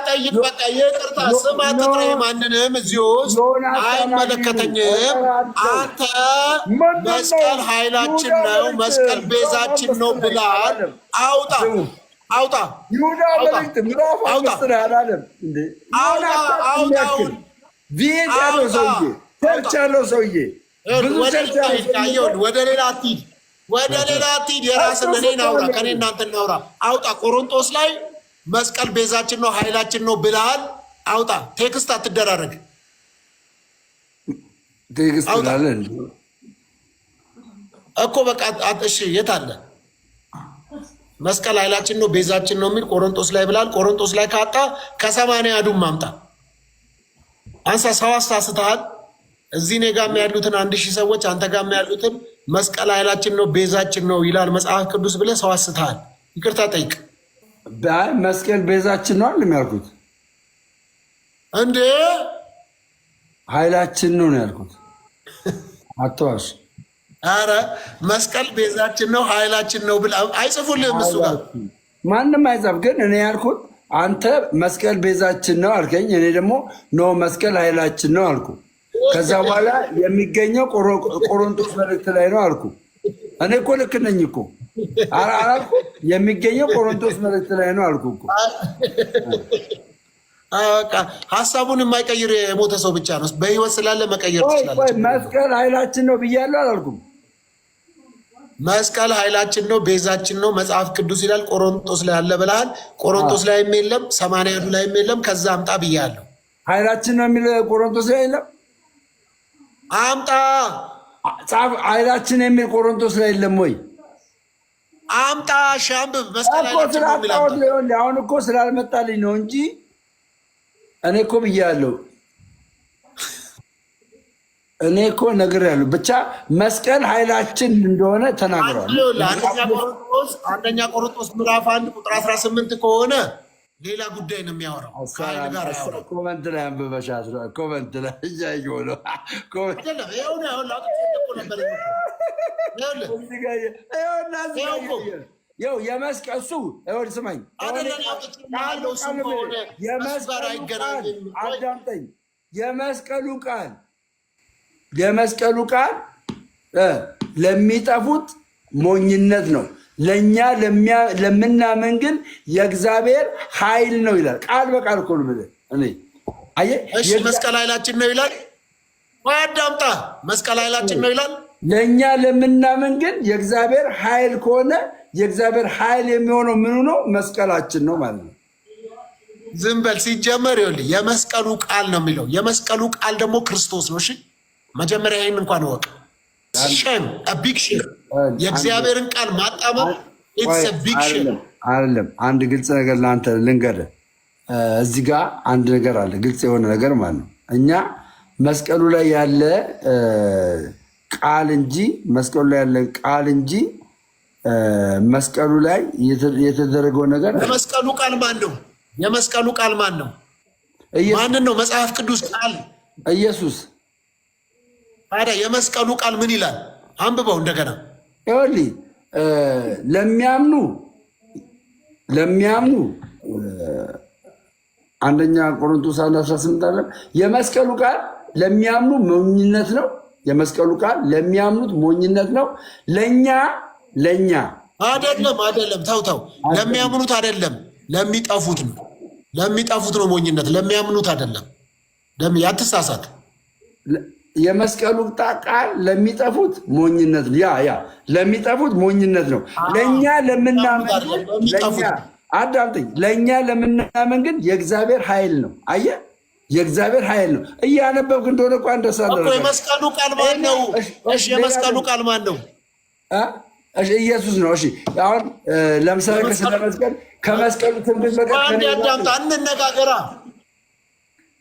ጠይቅ። በቃ ይቅርታ ስም አትጥራ። ማንንም እዚሁ ውስጥ አይመለከተኝም። አንተ መስቀል ኃይላችን ነው መስቀል ቤዛችን ነው ብላል። አውጣ አውጣ መልእክት ምዕራፍ 5 ላይ አላለም እንዴ? ቪኤት ያለው ሰውዬ ቸርች ያለው ሰውዬ ብዙ ቸርች ያለው ወደ ሌላ አትሂድ፣ ወደ ሌላ አትሂድ። የራስን እኔ ናውራ ከኔ እናንተ እናውራ። አውጣ። ቆሮንቶስ ላይ መስቀል ቤዛችን ነው ኃይላችን ነው ብለሃል። አውጣ። ቴክስት አትደራረግ። ቴክስት ላለ እኮ በቃ እሺ፣ የት አለ መስቀል ኃይላችን ነው ቤዛችን ነው የሚል ቆሮንቶስ ላይ ብላል። ቆሮንቶስ ላይ ካጣ ከሰማንያ አዱም ማምጣ። አንሳ። ሰው አሳስተሃል። እዚህ እኔ ጋር ያሉትን 1000 ሰዎች አንተ ጋር ያሉትን መስቀል ኃይላችን ነው ቤዛችን ነው ይላል መጽሐፍ ቅዱስ ብለህ ሰው አስተሃል። ይቅርታ ጠይቅ። መስቀል ቤዛችን ነው አይደል ያልኩት? እንዴ ኃይላችን ነው ያልኩት። አትዋሽ። አረ መስቀል ቤዛችን ነው ኃይላችን ነው ብላ አይጽፉልህም። እሱ ጋር ማንም አይጻፍ። ግን እኔ ያልኩት አንተ መስቀል ቤዛችን ነው አልከኝ። እኔ ደግሞ ኖ መስቀል ኃይላችን ነው አልኩ። ከዛ በኋላ የሚገኘው ቆሮንቶስ መልእክት ላይ ነው አልኩ። እኔ እኮ ልክ ነኝ እኮ አላልኩ? የሚገኘው ቆሮንቶስ መልእክት ላይ ነው አልኩ እኮ። ሀሳቡን የማይቀይር የሞተ ሰው ብቻ ነው። በህይወት ስላለ መቀየር ትችላለች። መስቀል ኃይላችን ነው ብያለሁ አላልኩም? መስቀል ኃይላችን ነው ቤዛችን ነው መጽሐፍ ቅዱስ ይላል። ቆሮንቶስ ላይ አለ ብለሃል። ቆሮንቶስ ላይም የለም፣ ሰማንያ ላይም የለም። ከዛ አምጣ ብያለሁ። ኃይላችን ነው የሚል ቆሮንቶስ ላይ የለም። አምጣ። ኃይላችን የሚል ቆሮንቶስ ላይ የለም ወይ? አምጣ። ሻምብብ መስቀል ኃይላችን ነው የሚል አሁን እኮ ስላልመጣልኝ ነው እንጂ እኔ እኮ ብያለሁ። እኔ እኮ ነግሬያለሁ። ብቻ መስቀል ኃይላችን እንደሆነ ተናግረዋል። አንደኛ ቆሮንቶስ ምዕራፍ 1 ቁጥር 18 ከሆነ ሌላ ጉዳይ ነው የሚያወራው። ኮመንት ላይ አንብበሻት ነው። ኮመንት ላይ እያየሁ ነው። ይኸው የመስቀል እሱ ስማኝ፣ አዳምጠኝ። የመስቀሉ ቃል የመስቀሉ ቃል ለሚጠፉት ሞኝነት ነው፣ ለእኛ ለምናምን ግን የእግዚአብሔር ኃይል ነው ይላል። ቃል በቃል እኮ ነው ብለህ እሺ መስቀል ኃይላችን ነው ይላል። አዳምጣ መስቀል ኃይላችን ነው ይላል። ለእኛ ለምናምን ግን የእግዚአብሔር ኃይል ከሆነ የእግዚአብሔር ኃይል የሚሆነው ምኑ ነው? መስቀላችን ነው ማለት ነው። ዝም በል ሲጀመር ይኸውልህ የመስቀሉ ቃል ነው የሚለው። የመስቀሉ ቃል ደግሞ ክርስቶስ ነው። እሺ መጀመሪያ ይህን እንኳን ወቅ ሼም ቢግ ሼም የእግዚአብሔርን ቃል ማጣመም ኢትስ ቢግ ሼም አይደለም። አንድ ግልጽ ነገር ለአንተ ልንገርህ። እዚህ ጋር አንድ ነገር አለ፣ ግልጽ የሆነ ነገር ማለት ነው። እኛ መስቀሉ ላይ ያለ ቃል እንጂ መስቀሉ ላይ ያለ ቃል እንጂ መስቀሉ ላይ የተደረገው ነገር የመስቀሉ ቃል ማን ነው? የመስቀሉ ቃል ማን ነው? ማንን ነው? መጽሐፍ ቅዱስ ቃል ኢየሱስ። ታዲያ የመስቀሉ ቃል ምን ይላል? አንብበው እንደገና። ይኸውልህ ለሚያምኑ አንደኛ ቆሮንቶስ 1:18 አለ። የመስቀሉ ቃል ለሚያምኑ ሞኝነት ነው። የመስቀሉ ቃል ለሚያምኑት ሞኝነት ነው። ለኛ አይደለም። ተው ለሚያምኑት አይደለም፣ ለሚጠፉት ነው። ለሚጠፉት ነው ሞኝነት፣ ለሚያምኑት አይደለም። ያትሳሳት። የመስቀሉ ቃል ለሚጠፉት ሞኝነት ነው። ያ ለሚጠፉት ሞኝነት ነው። ለኛ ለምናምን አዳምጠኝ። ለእኛ ለምናምን ግን የእግዚአብሔር ኃይል ነው። አየህ፣ የእግዚአብሔር ኃይል ነው። እያነበብክ እንደሆነ እኮ እንደሳለ የመስቀሉ ቃል ማን ነው? የመስቀሉ ቃል ማን ነው? ኢየሱስ ነው። እሺ አሁን ለምሳሌ ከመስቀሉ ትንቢት ያዳምጣ።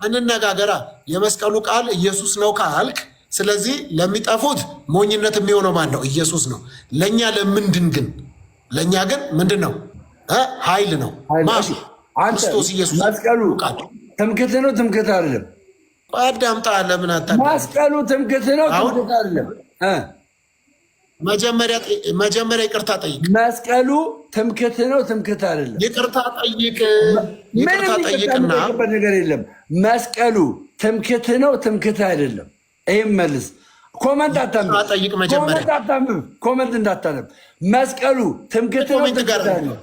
እንነጋገራ። የመስቀሉ ቃል ኢየሱስ ነው ካልክ፣ ስለዚህ ለሚጠፉት ሞኝነት የሚሆነው ማን ነው? ኢየሱስ ነው። ለእኛ ለምንድን ግን ለእኛ ግን ምንድን ነው? ኃይል ነው። ክርስቶስ ኢየሱስ። መስቀሉ ትምክህት ነው፣ ትምክህት አይደለም። አዳምጣ። ለምን መስቀሉ ትምክህት ነው፣ ትምክህት አይደለም። መጀመሪያ ይቅርታ ጠይቅ። መስቀሉ ትምክህት ነው፣ ትምክህት አይደለም። ይቅርታ ጠይቅና ነገር የለም። መስቀሉ ትምክህት ነው፣ ትምክህት አይደለም። ይህም መልስ። ኮመንት አታንብብ፣ ኮመንት እንዳታነብ። መስቀሉ ትምክህት ነው፣ ትምክህት አይደለም።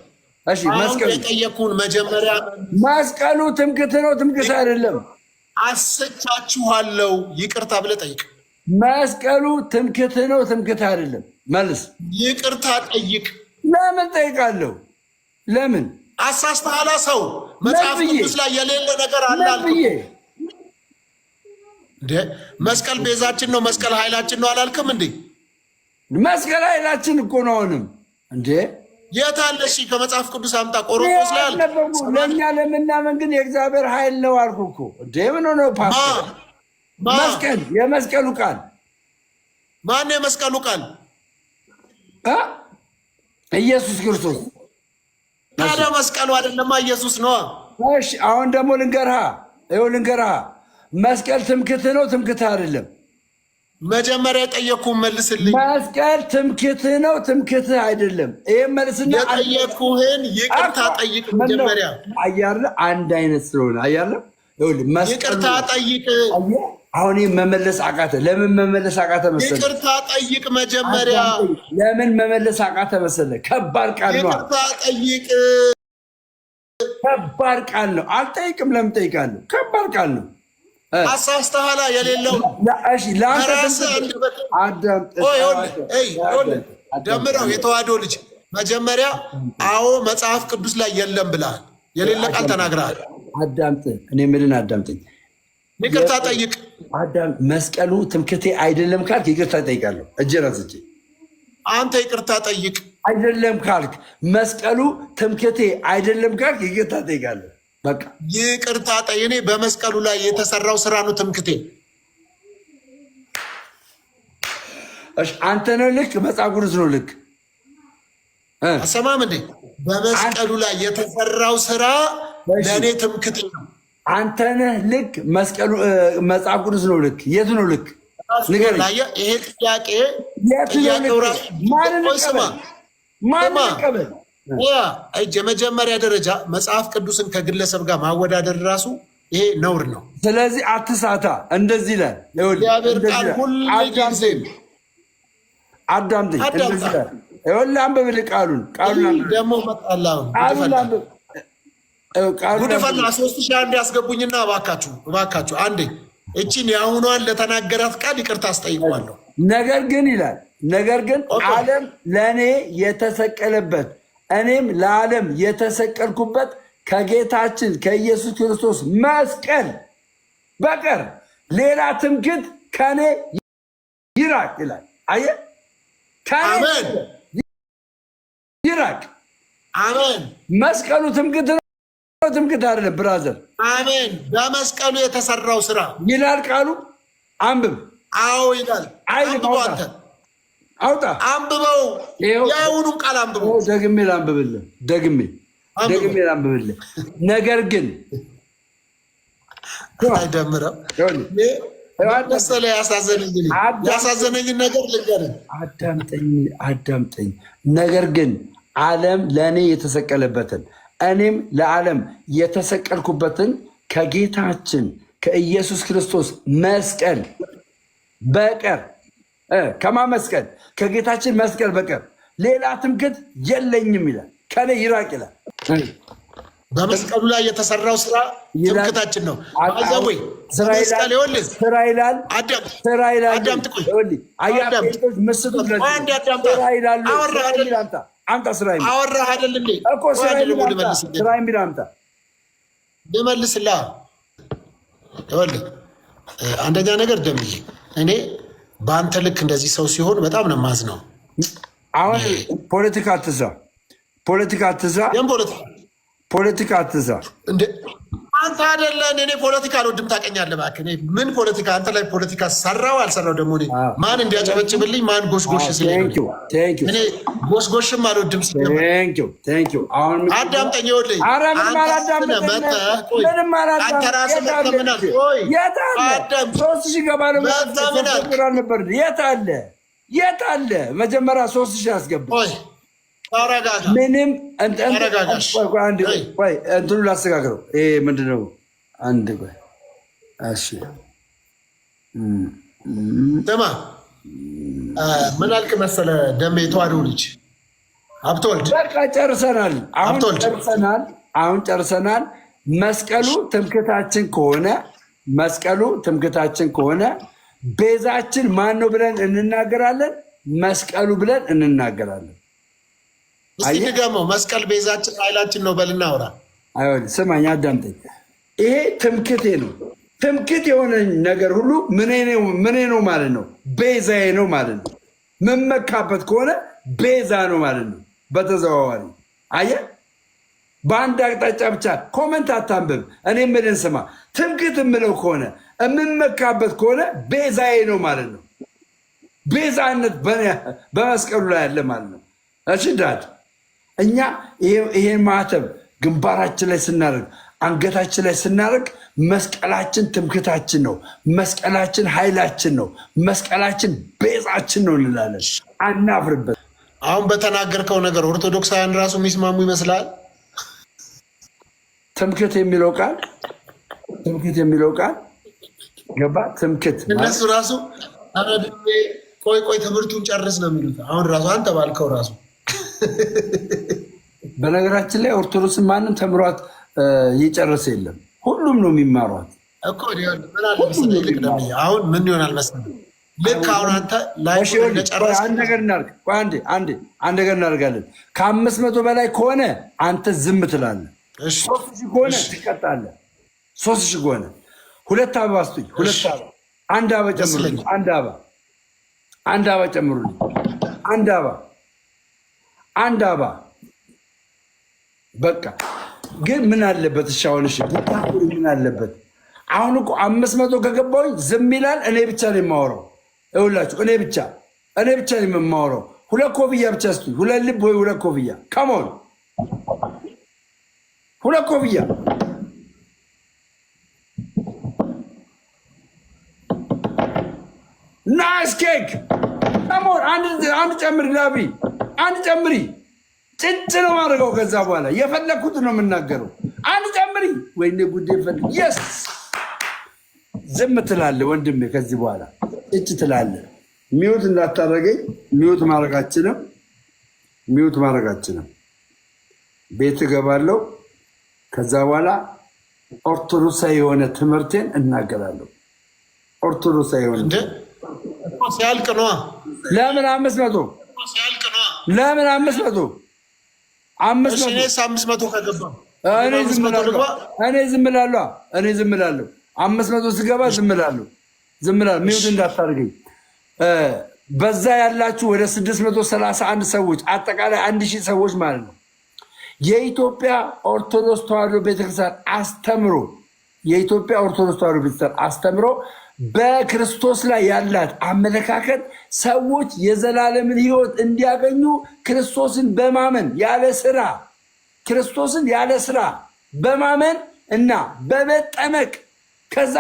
እሺ የጠየኩህን መጀመሪያ መስቀሉ ትምክህት ነው፣ ትምክህት አይደለም። አስቻችኋለሁ፣ ይቅርታ ብለህ ጠይቅ። መስቀሉ ትምክህት ነው፣ ትምክህት አይደለም። መልስ። ይቅርታ ጠይቅ። ለምን ጠይቃለሁ? ለምን አሳስተሃል? ሰው መጽሐፍ ቅዱስ ላይ የሌለ ነገር አለ አልኩህ። መስቀል ቤዛችን ነው፣ መስቀል ኃይላችን ነው አላልክም እንዴ? መስቀል ኃይላችን እኮ ነው። አሁንም እንዴ የት አለ? እሺ ከመጽሐፍ ቅዱስ አምጣ። ቆሮንቶስ ላይ አለ። ለእኛ ለምናምን ግን የእግዚአብሔር ኃይል ነው አልኩህ እኮ። እንዴ ምን ሆነ ፓስተር? መስቀል የመስቀሉ ቃል ማን ነው? የመስቀሉ ቃል ኢየሱስ ክርስቶስ። ታዲያ መስቀሉ አይደለማ ኢየሱስ ነው። እሺ አሁን ደግሞ ልንገርሃ መስቀል ትምክህት ነው፣ ትምክህት አይደለም። መጀመሪያ የጠየኩህን መልስልኝ። መስቀል ትምክህት ነው፣ ትምክህት አይደለም። ይሄን መልስና የጠየኩህን ይቅርታ ጠይቅ። መጀመሪያ አያለ አንድ አይነት ስለሆነ አያለ ይቅርታ ጠይቅ። አሁን መመለስ አቃተ። ለምን መመለስ አቃተ መሰለህ? ይቅርታ ጠይቅ መጀመሪያ። ለምን መመለስ አቃተ መሰለህ? ከባድ ቃል ነው። ይቅርታ ጠይቅ። ከባድ ቃል ነው። አልጠይቅም። ለምን ጠይቃለሁ? ከባድ ቃል ነው። አሳስተኋላ የሌለው ደምረው የተዋህዶ ልጅ መጀመሪያ አዎ መጽሐፍ ቅዱስ ላይ የለም ብለሃል። የሌለ ቃል ተናግረሃል። አዳምጥ። እኔ ምልን አዳምጠኝ። ይቅርታ ጠይቅ። መስቀሉ ትምክህቴ አይደለም ካልክ ይቅርታ ጠይቃለሁ። እጄን አንስቼ አንተ ይቅርታ ጠይቅ። አይደለም ካልክ መስቀሉ ትምክህቴ አይደለም ካልክ ይቅርታ ጠይቃለሁ። በቃ ይቅርታ ጠይቅ። እኔ በመስቀሉ ላይ የተሰራው ስራ ነው ትምክህቴ። እሺ አንተ ነው ልክ፣ መጽሐፍ ቅዱስ ነው ልክ። አሰማም እንዴ? በመስቀሉ ላይ የተሰራው ስራ ለእኔ ትምክህቴ ነው። አንተ ነህ ልክ፣ መስቀሉ መጽሐፍ ቅዱስ ነው ልክ። የቱ ነው ልክ? ንገረኝ። ይሄ ጥያቄ ማንን ቀበል? የመጀመሪያ ደረጃ መጽሐፍ ቅዱስን ከግለሰብ ጋር ማወዳደር ራሱ ይሄ ነውር ነው። ስለዚህ አትሳታ። እንደዚህ ይላል እግዚአብሔር ቃል ሁሉ ጊዜ አዳምጠኝ። እንደዚህ ይላል ይኸውልህ፣ አንብብልህ ቃሉን ደግሞ መጣላው ጉድ ፈላ 3001 ያስገቡኝና እባካችሁ አንዴ እቺን የአሁኗን ለተናገራት ቃል ይቅርታ አስጠይቀዋለሁ። ነገር ግን ይላል ነገር ግን ዓለም ለእኔ የተሰቀለበት እኔም ለዓለም የተሰቀልኩበት ከጌታችን ከኢየሱስ ክርስቶስ መስቀል በቀር ሌላ ትምክህት ከኔ ይራቅ ይላል። አየህ፣ ከኔ ይራቅ። አሜን። መስቀሉ ትምክህት ነው፣ ትምክህት አይደለም ብራዘር። አሜን። በመስቀሉ የተሰራው ስራ ይላል ቃሉ። አንብብ። አዎ ይላል። አውጣ፣ አንብበው። የአሁኑን ቃል አንብበው። ደግሜ ላንብብልህ፣ ደግሜ ላንብብልህ። ነገር ግን አይደምረም መሰለ ያሳዘነኝን ነገር ልንገርህ። አዳምጠኝ። ነገር ግን ዓለም ለእኔ የተሰቀለበትን እኔም ለዓለም የተሰቀልኩበትን ከጌታችን ከኢየሱስ ክርስቶስ መስቀል በቀር ከማመስቀል ከጌታችን መስቀል በቀር ሌላ ትምክህት የለኝም ይላል። ከኔ ይራቅ ይላል። በመስቀሉ ላይ የተሰራው ስራ ትምክህታችን ነው። አዘወይ ስራ ይላል። አወራህ አይደል እንዴ? ልመልስልህ። አንደኛ ነገር ደምዬ እኔ በአንተ ልክ እንደዚህ ሰው ሲሆን በጣም ነው የማዝነው። አሁን ፖለቲካ አትስራ እንደ አንተ አይደለን። እኔ ፖለቲካ አልወድም ታውቀኛለህ። እባክህ ምን ፖለቲካ አንተ ላይ ፖለቲካ ሰራው አልሰራው ደግሞ እኔ ማን እንዲያጨበጭብልኝ ማን ጎሽጎሽ ሲለኝ እኔ ጎሽጎሽም አልወድም። አዳምጠኝ። ይኸውልህ አንተ ራስህ መተምናል። የት አለ መጀመሪያ 3000 ያስገባ ምንም እንትኑ ላስተካክለው። ምንድን ነው አንድ ስማ፣ ምን አልክ መሰለህ ደሜ የተዋህዶ ልጅ ሀብተወልድ፣ በቃ ጨርሰናል። አሁን ጨርሰናል። መስቀሉ ትምክህታችን ከሆነ ቤዛችን ማን ነው ብለን እንናገራለን። መስቀሉ ብለን እንናገራለን። እስኪ ንገመው። መስቀል ቤዛችን ኃይላችን ነው በልና አውራ። ስማኝ፣ አዳምጠኝ። ይሄ ትምክህቴ ነው። ትምክህት የሆነ ነገር ሁሉ ምኔ ነው ማለት ነው፣ ቤዛዬ ነው ማለት ነው። መመካበት ከሆነ ቤዛ ነው ማለት ነው በተዘዋዋሪ። አየህ፣ በአንድ አቅጣጫ ብቻ ኮመንት አታንብብ። እኔ የምልህን ስማ። ትምክህት የምለው ከሆነ የምመካበት ከሆነ ቤዛዬ ነው ማለት ነው። ቤዛነት በመስቀሉ ላይ ያለ ማለት ነው። እሺ ዳድ፣ እኛ ይሄን ማተብ ግንባራችን ላይ ስናደርግ፣ አንገታችን ላይ ስናደርግ መስቀላችን ትምክህታችን ነው። መስቀላችን ኃይላችን ነው። መስቀላችን ቤዛችን ነው እንላለን። አናፍርበት። አሁን በተናገርከው ነገር ኦርቶዶክሳውያን ራሱ የሚስማሙ ይመስላል። ትምክህት የሚለው ቃል ገባ? ትምክህት እነሱ ራሱ ቆይ ትምህርቱን ጨርስ ነው የሚሉት። አሁን ራሱ አንተ ባልከው ራሱ በነገራችን ላይ ኦርቶዶክስን ማንም ተምሯት እየጨረሰ የለም። ሁሉም ነው የሚማሯት እኮ። አሁን ምን ይሆናል መሰለህ፣ ልክ አሁን አንተ አንድ ነገር እናደርጋለን። ከ500 በላይ ከሆነ አንተ ዝም ትላለህ። 3000 ከሆነ ትቀጣለህ። 3000 ከሆነ 2 አበባ ስጡኝ። 2 አበባ፣ 1 አበባ ጨምሩልኝ። 1 አበባ ጨምሩልኝ። 1 አበባ በቃ። ግን ምን አለበት? እሺ አሁን ምን አለበት? አሁን እኮ 500 ከገባሁኝ ዝም ይላል። እኔ ብቻ ነው የማወራው። ይኸውላችሁ እኔ ብቻ ነው የማወራው። 2 ኮፍያ ብቻ ስጡኝ። 2 ልብ ወይ 2 ኮፍያ። ከሞን 2 ኮፍያ ናይስ ኬክ። ከሞን አንድ ጨምሪ። ላቢ አንድ ጨምሪ። ጭጭ ነው ማድረገው። ከዛ በኋላ የፈለግኩት ነው የምናገረው። አንድ ጨምሪ። ወይኔ ጉዴ ፈልግ። የስ ዝም ትላለህ ወንድሜ። ከዚህ በኋላ እጭ ትላለህ። ሚውት እንዳታረገኝ። ሚውት ማድረጋችንም ቤት እገባለሁ። ከዛ በኋላ ኦርቶዶክሳዊ የሆነ ትምህርቴን እናገራለሁ። ኦርቶዶክሳዊ የሆነ ሲያልቅ ነዋ። ለምን 500 ለምን 500 ከገባ እኔ ዝም እላለሁ። 500 ስገባ ዝም እላለሁ። ሚውት እንዳታደርገኝ። በዛ ያላችሁ ወደ 631 ሰዎች አጠቃላይ 1000 ሰዎች ማለት ነው። የኢትዮጵያ ኦርቶዶክስ ተዋሕዶ ቤተክርስቲያን አስተምሮ በክርስቶስ ላይ ያላት አመለካከት ሰዎች የዘላለምን ሕይወት እንዲያገኙ ክርስቶስን ያለ ስራ በማመን እና በመጠመቅ ከዛ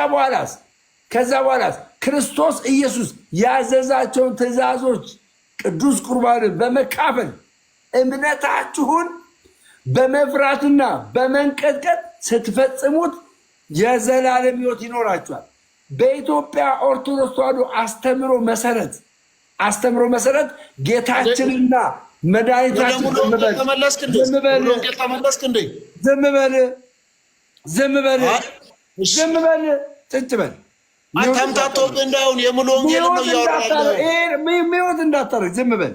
በኋላስ ክርስቶስ ኢየሱስ ያዘዛቸውን ትእዛዞች ቅዱስ ቁርባንን በመካፈል እምነታችሁን በመፍራትና በመንቀጥቀጥ ስትፈጽሙት የዘላለም ሕይወት ይኖራችኋል። በኢትዮጵያ ኦርቶዶክስ ተዋሕዶ አስተምሮ መሰረት ጌታችንና መድኃኒታችን ዝም በል ጭጭ በል አታምታቶብህ እንዳይሆን የሙሉ ወንጌል ነው እያወራለሁ። ሚወት እንዳታረግ ዝም በል።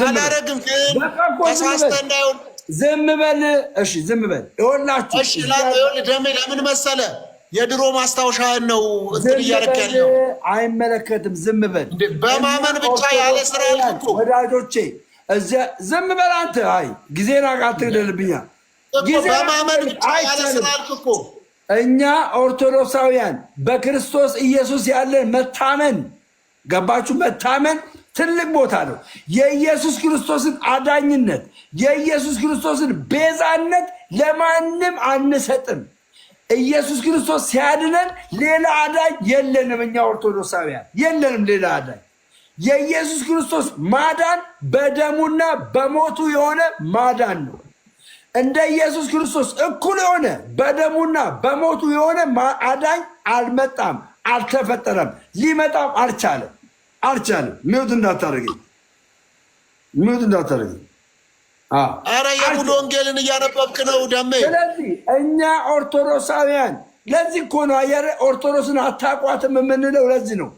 አላረግም ግን ተሳስተህ እንዳይሆን ዝም በል። እሺ ዝም በል። ይኸውላችሁ እሺ ደሜ ለምን መሰለህ የድሮ ማስታወሻህን ነው እንትን እያደረክ ያለው። አይመለከትም። ዝም በል። በማመን ብቻ ያለ ስራ ያልኩ ወዳጆቼ ዝም በል አንተ። አይ ጊዜን አትግደልብኛ። በማመን ብቻ ያለ ስራ ያልኩ እኛ ኦርቶዶክሳውያን በክርስቶስ ኢየሱስ ያለን መታመን ገባችሁ? መታመን ትልቅ ቦታ ነው። የኢየሱስ ክርስቶስን አዳኝነት የኢየሱስ ክርስቶስን ቤዛነት ለማንም አንሰጥም። ኢየሱስ ክርስቶስ ሲያድነን ሌላ አዳኝ የለንም። እኛ ኦርቶዶክሳውያን የለንም ሌላ አዳኝ። የኢየሱስ ክርስቶስ ማዳን በደሙና በሞቱ የሆነ ማዳን ነው። እንደ ኢየሱስ ክርስቶስ እኩል የሆነ በደሙና በሞቱ የሆነ አዳኝ አልመጣም፣ አልተፈጠረም፣ ሊመጣም አልቻለም። ሚውት እንዳታደርገኝ። አረ የሙሉ ወንጌልን እያነበብክ ነው ደሜ። ስለዚህ እኛ ኦርቶዶክሳውያን ለዚህ እኮ ነው አየር ኦርቶዶክስን አታቋትም የምንለው። ለዚህ ነው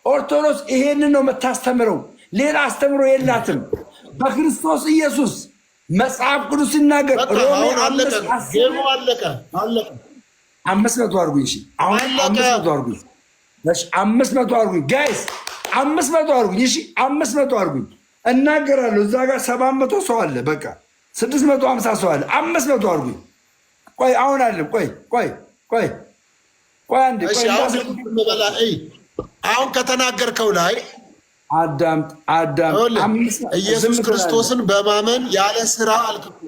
ኦርቶዶክስ ይሄንን ነው የምታስተምረው። ሌላ አስተምሮ የላትም። በክርስቶስ ኢየሱስ መጽሐፍ ቅዱስ ሲናገር ሮሜ 500 አድርጉኝ። እሺ አሁን 500 አድርጉኝ። እሺ 500 አድርጉኝ ጋይስ፣ 500 አድርጉኝ። እሺ 500 አድርጉኝ። እናገራለሁ። እዛ ጋር 700 ሰው አለ። በቃ 650 ሰው አለ። 500 አድርጉኝ። ቆይ አሁን አለም። ቆይ አንዴ። አሁን ከተናገርከው ላይ አዳምጥ። ኢየሱስ ክርስቶስን በማመን ያለ ስራ አልክኩ።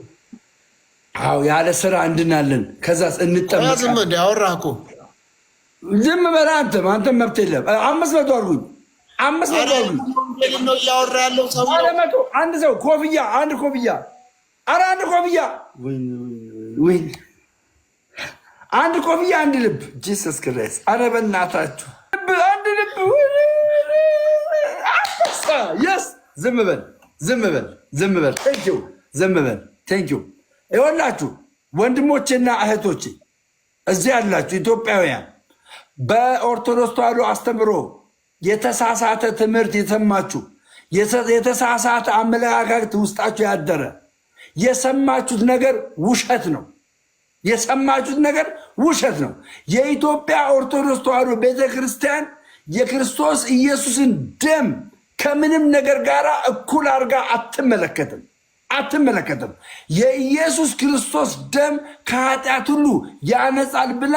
አዎ ያለ ስራ እንድናለን። ከዛስ እንጠመቃለን። ዝም እንደ አወራህ እኮ ዝም በል አንተም መብት የለም። 500 አድርጉኝ። 500 አድርጉኝ ነው እያወራ ያለው ሰው። አንድ ሰው ኮፍያ፣ አንድ ኮፍያ፣ ኧረ አንድ ኮፍያ፣ አንድ ኮፍያ፣ አንድ ልብ። ጂሰስ ክርስቶስ! ኧረ በእናታችሁ አንድ ልብ። የስ ዝም በል። ቴንኪው። ዝም በል። ቴንኪው። ይኸውላችሁ ወንድሞቼና እህቶቼ እዚህ ያላችሁ ኢትዮጵያውያን በኦርቶዶክስ ተዋሕዶ አስተምሮ የተሳሳተ ትምህርት የሰማችሁ፣ የተሳሳተ አመለካከት ውስጣችሁ ያደረ የሰማችሁት ነገር ውሸት ነው። የኢትዮጵያ ኦርቶዶክስ ተዋሕዶ ቤተክርስቲያን የክርስቶስ ኢየሱስን ደም ከምንም ነገር ጋር እኩል አድርጋ አትመለከትም። የኢየሱስ ክርስቶስ ደም ከኃጢአት ሁሉ ያነጻል ብላ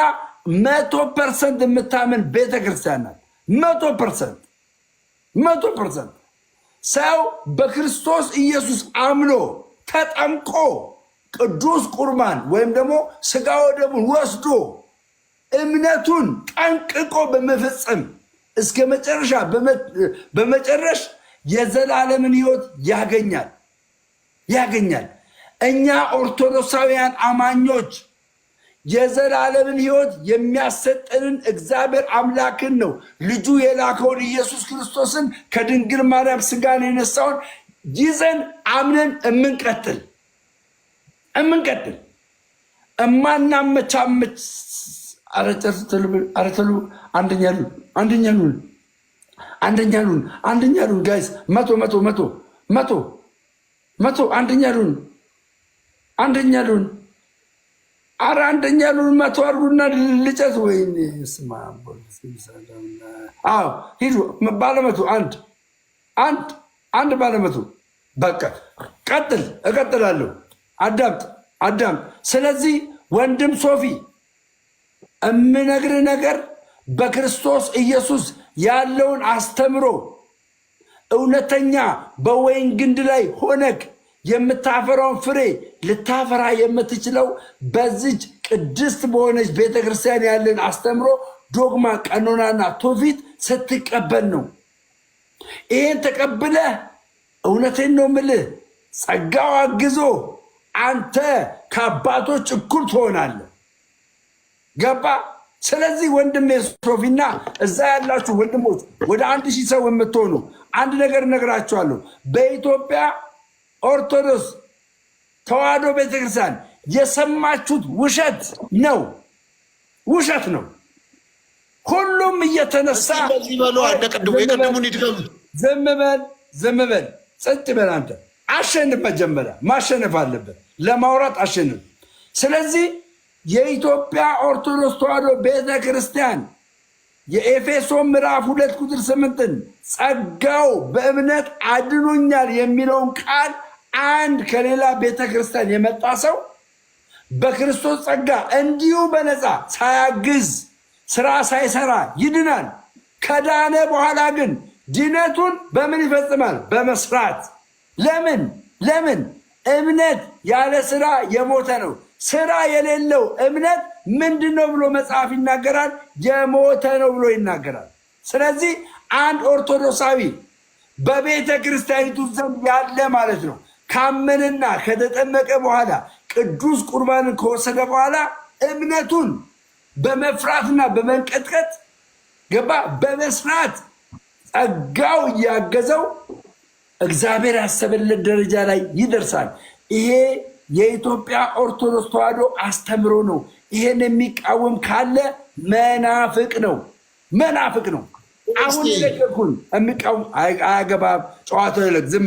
100% የምታምን ቤተክርስቲያን ናት። 100% ሰው በክርስቶስ ኢየሱስ አምኖ ተጠምቆ ቅዱስ ቁርባን ወይም ደግሞ ስጋ ወደሙን ወስዶ እምነቱን ጠንቅቆ በመፈጸም እስከ መጨረሻ በመጨረሽ የዘላለምን ሕይወት ያገኛል። እኛ ኦርቶዶክሳውያን አማኞች የዘላለምን ሕይወት የሚያሰጠንን እግዚአብሔር አምላክን ነው። ልጁ የላከውን ኢየሱስ ክርስቶስን ከድንግል ማርያም ስጋን የነሳውን ይዘን አምነን እምንቀጥል እማናመቻመች አረተሉ አንደኛ ሉን ጋይስ መቶ አንደኛ ሉን አረ አንደኛ ሉን መቶ አርጉና ልጨት ወይኔ ስማ ሂዱ ባለመቶ አንድ ባለመቶ በቃ እቀጥላለሁ። አዳምጥ። ስለዚህ ወንድም ሶፊ እምነግር ነገር በክርስቶስ ኢየሱስ ያለውን አስተምሮ እውነተኛ በወይን ግንድ ላይ ሆነክ የምታፈራውን ፍሬ ልታፈራ የምትችለው በዚች ቅድስት በሆነች ቤተክርስቲያን ያለን አስተምሮ ዶግማ፣ ቀኖናና ትውፊት ስትቀበል ነው። ይህን ተቀብለህ እውነቴን ነው ምልህ ጸጋው አግዞ አንተ ከአባቶች እኩል ትሆናለህ። ገባ? ስለዚህ ወንድሜ ሶፊና እዛ ያላችሁ ወንድሞች ወደ 1000 ሰው የምትሆኑ አንድ ነገር እነግራችኋለሁ። በኢትዮጵያ ኦርቶዶክስ ተዋሕዶ ቤተክርስቲያን የሰማችሁት ውሸት ነው። ሁሉም እየተነሳ ዝም በል ጸጥ በል አንተ። አሸንፍ፣ መጀመሪያ ማሸነፍ አለበት። ለማውራት አሸንፍ። ስለዚህ የኢትዮጵያ ኦርቶዶክስ ተዋሕዶ ቤተክርስቲያን የኤፌሶን ምዕራፍ 2 ቁጥር 8 ጸጋው በእምነት አድኖኛል የሚለውን ቃል አንድ ከሌላ ቤተክርስቲያን የመጣ ሰው በክርስቶስ ጸጋ እንዲሁ በነፃ ሳያግዝ ስራ ሳይሰራ ይድናል። ከዳነ በኋላ ግን ድነቱን በምን ይፈጽማል? በመስራት። ለምን? እምነት ያለ ስራ የሞተ ነው። ስራ የሌለው እምነት ምንድን ነው ብሎ መጽሐፍ ይናገራል? የሞተ ነው ብሎ ይናገራል። ስለዚህ አንድ ኦርቶዶክሳዊ በቤተ ክርስቲያኒቱ ዘንድ ያለ ማለት ነው ካመንና ከተጠመቀ በኋላ ቅዱስ ቁርባንን ከወሰደ በኋላ እምነቱን በመፍራትና በመንቀጥቀጥ በመስራት ጸጋው እያገዘው እግዚአብሔር ያሰበለት ደረጃ ላይ ይደርሳል። ይሄ የኢትዮጵያ ኦርቶዶክስ ተዋሕዶ አስተምሮ ነው። ይሄን የሚቃወም ካለ መናፍቅ ነው። አሁን የነገርኩን የሚቃወም አያገባም። ጨዋታው ይለቅ። ዝም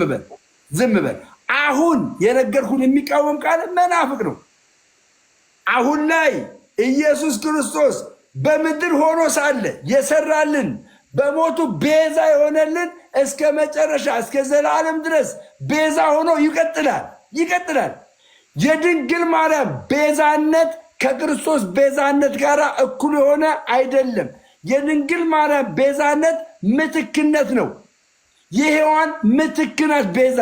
በል። አሁን የነገርኩን የሚቃወም ካለ መናፍቅ ነው። አሁን ላይ ኢየሱስ ክርስቶስ በምድር ሆኖ ሳለ የሰራልን በሞቱ ቤዛ የሆነልን እስከ መጨረሻ እስከ ዘላለም ድረስ ቤዛ ሆኖ ይቀጥላል። የድንግል ማርያም ቤዛነት ከክርስቶስ ቤዛነት ጋር እኩል የሆነ አይደለም። የድንግል ማርያም ቤዛነት ምትክነት ነው። የሔዋን ምትክነት ቤዛ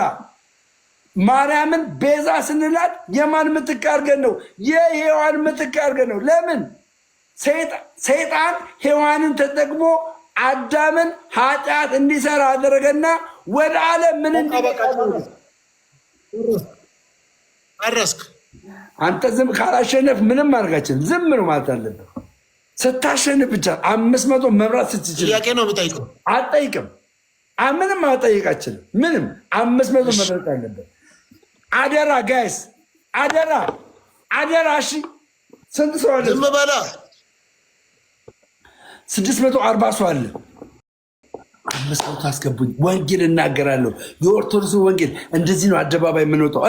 ማርያምን ቤዛ ስንላት የማን ምትክ አድርገን ነው? የሔዋን ምትክ አድርገን ነው። ለምን? ሰይጣን ሔዋንን ተጠቅሞ አዳምን ኃጢአት እንዲሰራ አደረገና ወደ ዓለም ምን አረስክ። አንተ ዝም ካላሸነፍ ምንም አድርጋችን ዝም ነው ማለት አለብህ። ስታሸንፍ ብቻ 500 መብራት ስትችል ጥያቄ ነው የምጠይቀው። አትጠይቅም። ምንም አልጠይቃችንም። ምንም 500 መብራት አለበት። አደራ ጋይስ፣ አደራ። እሺ ስንት ሰው አለ? ዝም በላ። 640 ሰው አለ። 500 ታስገቡኝ። ወንጌል እናገራለሁ። የኦርቶዶክስ ወንጌል እንደዚህ ነው አደባባይ የምንወጣው።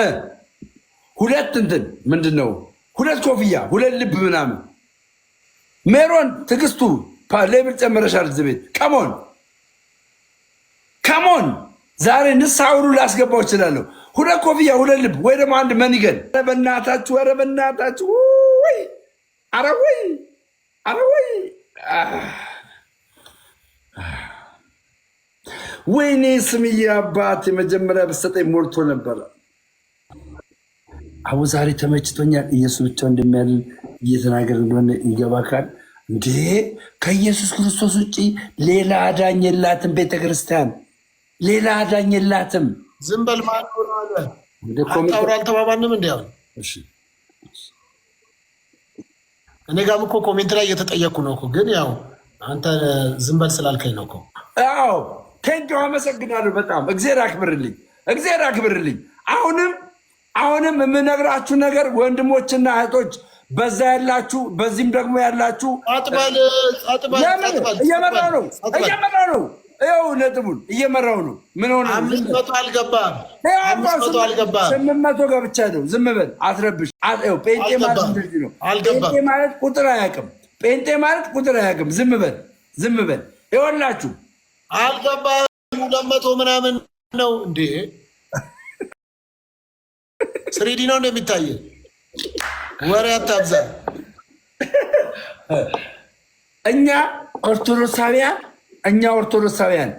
ሁለት ምንድን ነው? ሁለት ኮፍያ፣ ሁለት ልብ ምናምን። ሜሮን ትዕግስቱ ሌብል ጨመረሻል። ዝቤት ከሞን ዛሬ ንስሐ ሁሉ ላስገባው እችላለሁ። ሁለት ኮፍያ፣ ሁለት ልብ ወይ ደግሞ አንድ መንገድ። ኧረ በእናታችሁ ወይ! ኧረ ወይ! ወይኔ ስምዬ አባት የመጀመሪያ ብሰጠኝ ሞልቶ ነበረ። አሁን ዛሬ ተመችቶኛል። ኢየሱስ ብቻ እንደሚያድን እየተናገር እንደሆነ ይገባካል። እንዴ ከኢየሱስ ክርስቶስ ውጭ ሌላ አዳኝ የላትም ቤተክርስቲያን፣ ሌላ አዳኝ የላትም። ዝም በል አታውራ። አልተባባልንም? እንዲ እኔ ጋርም እኮ ኮሜንት ላይ እየተጠየቅኩ ነው እኮ፣ ግን ያው አንተ ዝም በል ስላልከኝ ነው እኮ። አዎ ቴንኪው፣ አመሰግናለሁ በጣም እግዚአብሔር አክብርልኝ፣ እግዚአብሔር አክብርልኝ። አሁንም የምነግራችሁ ነገር ወንድሞችና እህቶች፣ በዛ ያላችሁ በዚህም ደግሞ ያላችሁ እየመራ ነው ይኸው ነጥቡን እየመራው ነው። ምን ሆነ? 500 አልገባም፣ 500 አልገባም። 800 ገብቻ ነው። ዝም በል አትረብሽ። ጴንጤ ማለት እንደዚህ ነው። ጴንጤ ማለት ቁጥር አያውቅም። ጴንጤ ማለት ቁጥር አያውቅም። ዝም በል ዝም በል። ይኸውላችሁ አልገባም። 200 ምናምን ነው እንዴ? ስሪዲ ነው እንደሚታየ ወሬ አታብዛ። እኛ ኦርቶዶክሳውያን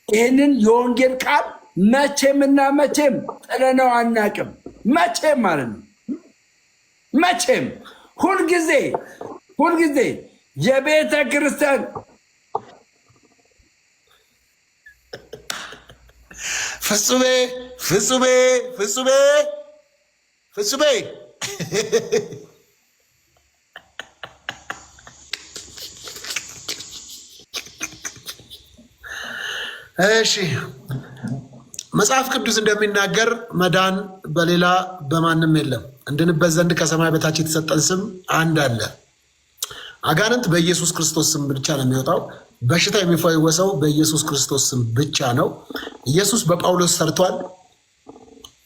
ይህንን የወንጌል ቃል መቼምና መቼም ጥለነው አናቅም። መቼም ማለት ነው። መቼም ሁልጊዜ የቤተ ክርስቲያን ፍጹሜ እሺ፣ መጽሐፍ ቅዱስ እንደሚናገር መዳን በሌላ በማንም የለም፣ እንድንበት ዘንድ ከሰማይ በታች የተሰጠን ስም አንድ አለ። አጋንንት በኢየሱስ ክርስቶስ ስም ብቻ ነው የሚወጣው። በሽታ የሚፈወሰው በኢየሱስ ክርስቶስ ስም ብቻ ነው። ኢየሱስ በጳውሎስ ሰርቷል።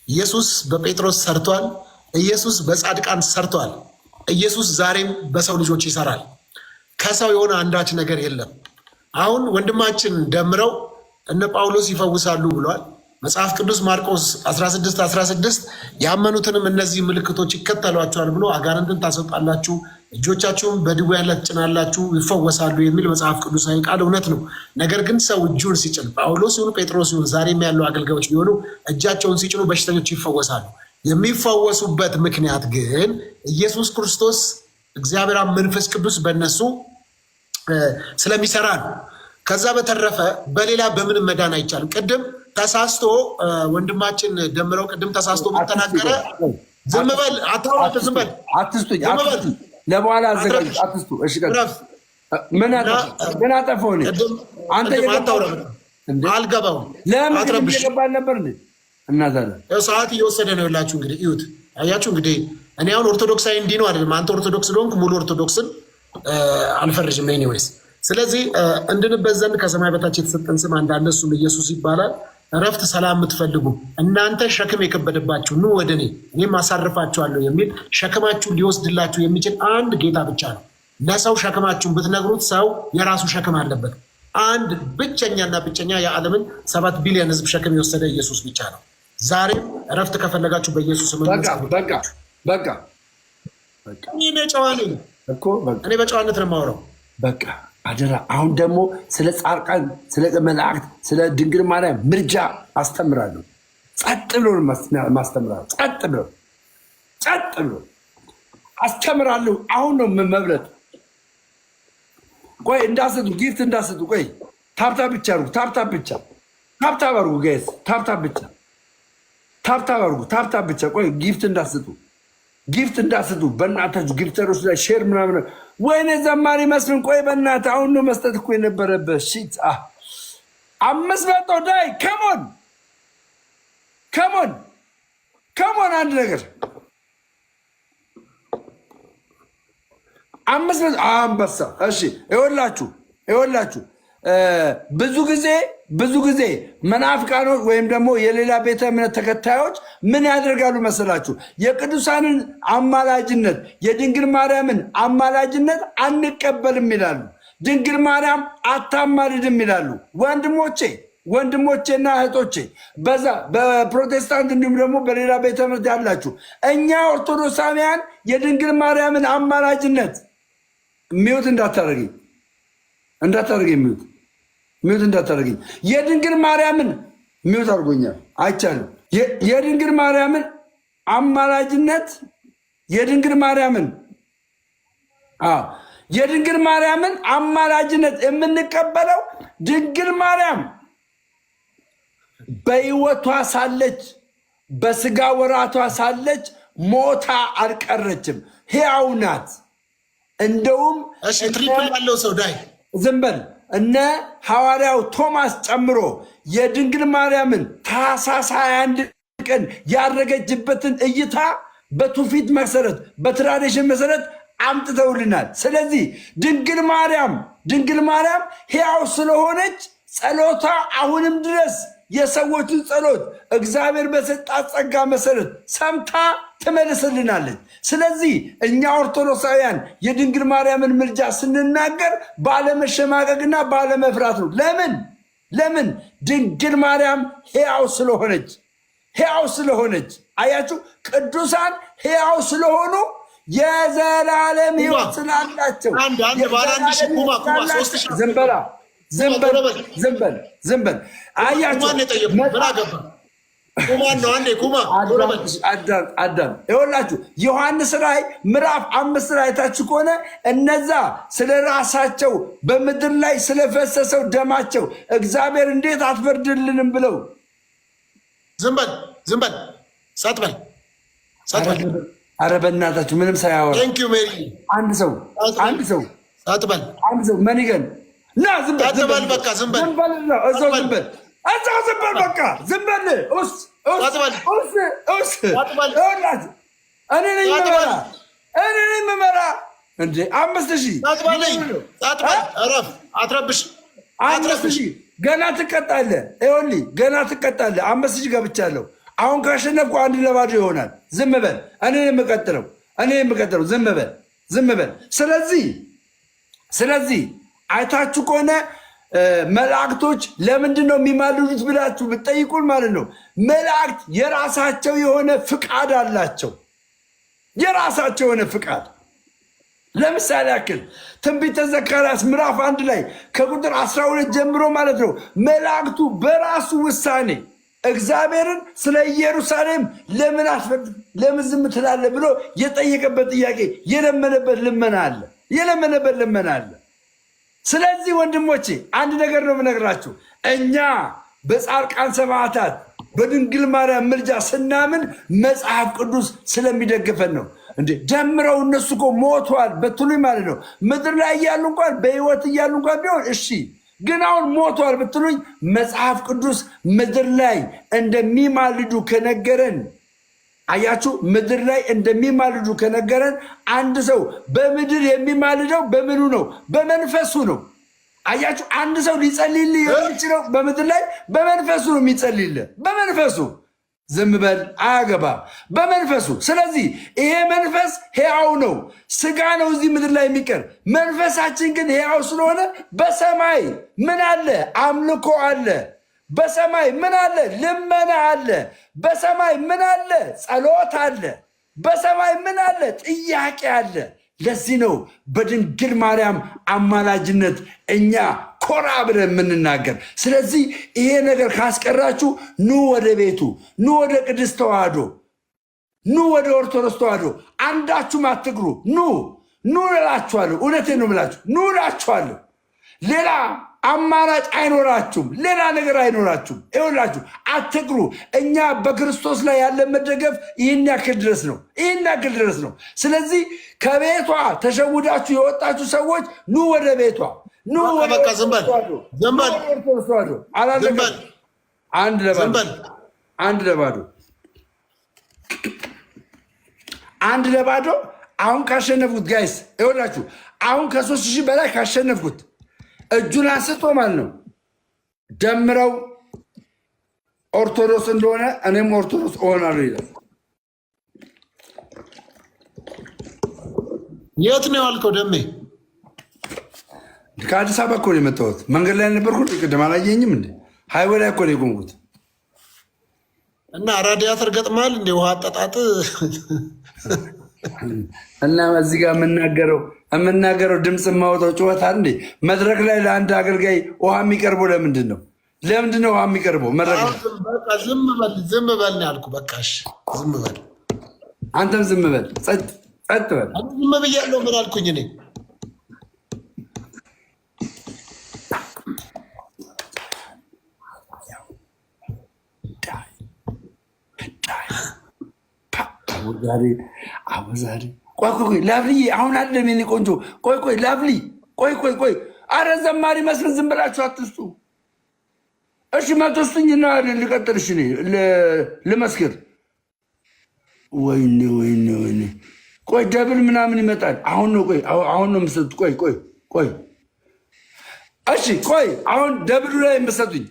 ኢየሱስ በጴጥሮስ ሰርቷል። ኢየሱስ በጻድቃን ሰርቷል። ኢየሱስ ዛሬም በሰው ልጆች ይሰራል። ከሰው የሆነ አንዳች ነገር የለም። አሁን ወንድማችን ደምረው እነ ጳውሎስ ይፈውሳሉ ብሏል መጽሐፍ ቅዱስ ማርቆስ 16:16 ያመኑትንም እነዚህ ምልክቶች ይከተሏቸዋል ብሎ አጋንንትን ታስወጣላችሁ፣ እጆቻችሁን በድውያን ላይ ትጭናላችሁ፣ ይፈወሳሉ የሚል መጽሐፍ ቅዱሳዊ ቃል እውነት ነው። ነገር ግን ሰው እጁን ሲጭን ጳውሎስ ይሁን ጴጥሮስ ይሁን ዛሬም ያሉ አገልጋዮች ቢሆኑ እጃቸውን ሲጭኑ በሽተኞች ይፈወሳሉ። የሚፈወሱበት ምክንያት ግን ኢየሱስ ክርስቶስ እግዚአብሔር መንፈስ ቅዱስ በእነሱ ስለሚሰራ ነው። ከዛ በተረፈ በሌላ በምንም መዳን አይቻልም። ቅድም ተሳስቶ ወንድማችን ደምረው ቅድም ተሳስቶ ተናገረ። ዝም በል አታውራ፣ ዝም በል አትስጡኝ፣ ለበኋላ አዘጋጅ፣ አትስጡ። እሺ ምን አጠፋሁ እኔ? አንተ አልገባው ለምን ይገባል ነበር እንዴ? እናዛለ ሰዓት እየወሰደ ነው ያላችሁ። እንግዲህ እዩት፣ አያችሁ። እንግዲህ እኔ አሁን ኦርቶዶክሳዊ እንዲህ ነው አይደለም። አንተ ኦርቶዶክስ ስለሆንክ ሙሉ ኦርቶዶክስን አልፈርጅም። ኤኒዌይስ ስለዚህ እንድንበት ዘንድ ከሰማይ በታች የተሰጠን ስም አንድ አለ፣ እሱም ኢየሱስ ይባላል። እረፍት፣ ሰላም የምትፈልጉ እናንተ ሸክም የከበደባችሁ ኑ ወደ እኔም አሳርፋችኋለሁ የሚል ሸክማችሁን ሊወስድላችሁ የሚችል አንድ ጌታ ብቻ ነው። ለሰው ሸክማችሁን ብትነግሩት ሰው የራሱ ሸክም አለበት። አንድ ብቸኛና ብቸኛ የዓለምን 7 ቢሊዮን ሕዝብ ሸክም የወሰደ ኢየሱስ ብቻ ነው። ዛሬም እረፍት ከፈለጋችሁ በኢየሱስ ስም በቃ እኔ ጨዋ ነኝ እኮ እኔ በጨዋነት ነው የማወራው። በቃ አደራ። አሁን ደግሞ ስለ ጻድቃን፣ ስለ መላእክት፣ ስለ ድንግል ማርያም ምርጃ አስተምራለሁ። ጸጥ ብሎ ማስተምራለሁ። ጸጥ ብሎ አስተምራለሁ። አሁን ነው መብለጥ። ቆይ እንዳስጡ፣ ጊፍት እንዳስጡ። ቆይ ታብታብ ብቻ አድርጉ። ታብታብ አድርጉ ጋይስ። ታብታብ ብቻ። ቆይ ጊፍት እንዳስጡ በእናታችሁ። ጊፍተሮች ላይ ሼር ምናምን። ወይኔ ዘማሪ መስፍን፣ ቆይ በእናትህ አሁን ነው መስጠት እኮ የነበረበት። ሺት 500 ዳይ ከሞን አንድ ነገር 500 አንበሳ። እሺ ይኸውላችሁ ብዙ ጊዜ መናፍቃኖች ወይም ደግሞ የሌላ ቤተ እምነት ተከታዮች ምን ያደርጋሉ መሰላችሁ? የቅዱሳንን አማላጅነት፣ የድንግል ማርያምን አማላጅነት አንቀበልም ይላሉ። ድንግል ማርያም አታማልድም ይላሉ። ወንድሞቼና እህቶቼ በዛ በፕሮቴስታንት እንዲሁም ደግሞ በሌላ ቤተ እምነት ያላችሁ እኛ ኦርቶዶክሳውያን የድንግል ማርያምን አማላጅነት ሚውት እንዳታደርገኝ ሚውት እንዳታደርገኝ። የድንግል ማርያምን ሚውት አድርጎኛል፣ አይቻልም። የድንግል ማርያምን አማላጅነት የድንግል ማርያምን አማላጅነት የምንቀበለው ድንግል ማርያም በሕይወቷ ሳለች በስጋ ወራቷ ሳለች ሞታ አልቀረችም፣ ሕያው ናት። እንደውም እሺ ትሪፕል ያለው ሰው ዳይ ዝም በል እነ ሐዋርያው ቶማስ ጨምሮ የድንግል ማርያምን ታኅሳስ 21 ቀን ያረገችበትን እይታ በትውፊት መሰረት በትራዲሽን መሰረት አምጥተውልናል። ስለዚህ ድንግል ማርያም ሕያው ስለሆነች ጸሎታ አሁንም ድረስ የሰዎችን ጸሎት እግዚአብሔር በሰጣት ጸጋ መሰረት ሰምታ ትመልስልናለች። ስለዚህ እኛ ኦርቶዶክሳውያን የድንግል ማርያምን ምልጃ ስንናገር ባለመሸማቀቅና ባለመፍራት ነው። ለምን? ድንግል ማርያም ሕያው ስለሆነች። አያችሁ፣ ቅዱሳን ሕያው ስለሆኑ የዘላለም ሕይወት ስላላቸው ዝም በል አያችሁ። አዳም ይኸውላችሁ ዮሐንስ ራእይ ምዕራፍ 5 ላይ አይታችሁ ከሆነ እነዛ ስለ ራሳቸው በምድር ላይ ስለፈሰሰው ደማቸው እግዚአብሔር እንዴት አትፈርድልንም ብለው ዝም በል ሳትበል ኧረ በእናታችሁ ምንም ሳያወራ አንድ ሰው መኒገን ና ዝም በል በቃ ዝም በል በቃ ዝም በል እኔ ነኝ የምመራ እንዴ 5000 አትረብሽ 5000 ገና ትቀጣለህ። ይኸውልህ ገና ትቀጣለህ። 5000 ገብቻለሁ። አሁን ካሸነፍኩ 1-0 ይሆናል። ዝም በል እኔ የምቀጥለው ዝም በል። ስለዚህ አይታችሁ ከሆነ መላእክቶች ለምንድን ነው የሚማልዱት ብላችሁ ብትጠይቁን ማለት ነው መላእክት የራሳቸው የሆነ ፍቃድ አላቸው። የራሳቸው የሆነ ፍቃድ ለምሳሌ ያክል ትንቢተ ዘካርያስ ምዕራፍ 1 ላይ ከቁጥር 12 ጀምሮ ማለት ነው መላእክቱ በራሱ ውሳኔ እግዚአብሔርን ስለ ኢየሩሳሌም ለምን ዝም ትላለህ ብሎ የጠየቀበት ጥያቄ የለመነበት ልመና አለ። ስለዚህ ወንድሞቼ አንድ ነገር ነው የምነግራችሁ። እኛ በጻድቃን ሰማዕታት በድንግል ማርያም ምልጃ ስናምን መጽሐፍ ቅዱስ ስለሚደግፈን ነው። እንዴ ደምረው እነሱ እኮ ሞቷል ብትሉኝ ማለት ነው ምድር ላይ እያሉ እንኳን በሕይወት እያሉ እንኳን ቢሆን እሺ፣ ግን አሁን ሞቷል ብትሉኝ መጽሐፍ ቅዱስ ምድር ላይ እንደሚማልዱ ከነገረን አያችሁ፣ ምድር ላይ እንደሚማልዱ ከነገረን አንድ ሰው በምድር የሚማልደው በምኑ ነው? በመንፈሱ ነው። አያችሁ፣ አንድ ሰው ሊጸልይልህ የሚችለው በምድር ላይ በመንፈሱ ነው የሚጸልይልህ፣ በመንፈሱ። ዝም በል አያገባም፣ በመንፈሱ። ስለዚህ ይሄ መንፈስ ሕያው ነው። ስጋ ነው እዚህ ምድር ላይ የሚቀር፣ መንፈሳችን ግን ሕያው ስለሆነ በሰማይ ምን አለ? አምልኮ አለ። በሰማይ ምን አለ? ልመና አለ። በሰማይ ምን አለ? ጸሎት አለ። በሰማይ ምን አለ? ጥያቄ አለ። ለዚህ ነው በድንግል ማርያም አማላጅነት እኛ ኮራ ብለን የምንናገር። ስለዚህ ይሄ ነገር ካስቀራችሁ ኑ ወደ ቤቱ፣ ኑ ወደ ቅድስት ተዋህዶ፣ ኑ ወደ ኦርቶዶክስ ተዋህዶ። አንዳችሁም አትግሩ። ኑ እላችኋለሁ። እውነቴን ነው የምላችሁ። ኑ እላችኋለሁ። ሌላ አማራጭ አይኖራችሁም። ሌላ ነገር አይኖራችሁም። ይኸውላችሁ አትግሩ። እኛ በክርስቶስ ላይ ያለን መደገፍ ይህን ያክል ድረስ ነው። ስለዚህ ከቤቷ ተሸውዳችሁ የወጣችሁ ሰዎች ኑ ወደ ቤቷ፣ ኑ ወደ አንድ ለባዶ አሁን ካሸነፍኩት ጋይስ፣ ይኸውላችሁ አሁን ከ3000 በላይ ካሸነፍኩት እጁን አንስቶ ማለት ነው ደምረው ኦርቶዶክስ እንደሆነ እኔም ኦርቶዶክስ እሆናለሁ ይላል። የት ነው ያልከው ደሜ? ከአዲስ አበባ እኮ ነው የመጣሁት። መንገድ ላይ ነበርኩ። ቅድም አላየኝም እንዴ? ሃይዌይ ላይ እኮ ነው የቆምኩት። እና ራዲያተር ገጥማል እንደ ውሃ አጠጣጥ እና እዚህ ጋር የምናገረው ድምፅ የማወጣው ጩኸት እንዴ? መድረክ ላይ ለአንድ አገልጋይ ውሃ የሚቀርበው ለምንድን ነው? ውሃ የሚቀርበው መድረክ ላይ? ዝም በል ያልኩ። በቃ ዝም በል አንተም ዝም በል፣ ጸጥ በል። ዝም ብያለሁ። ምን አልኩኝ እኔ? ቆይ ላቭሊ አሁን አይደለም የኔ ቆንጆ ቆይ ላቭሊ ቆይ አረ ዘማሪ መስል ዝም ብላችሁ አትስጡ እሺ ማተስቱኝና ልቀጥልሽ እኔ ለመስክር ወይኔ ቆይ ደብል ምናምን ይመጣል አሁን ነው የምትሰጡት ቆይ እሺ ቆይ አሁን ደብሉ ላይ የምትሰጡኝ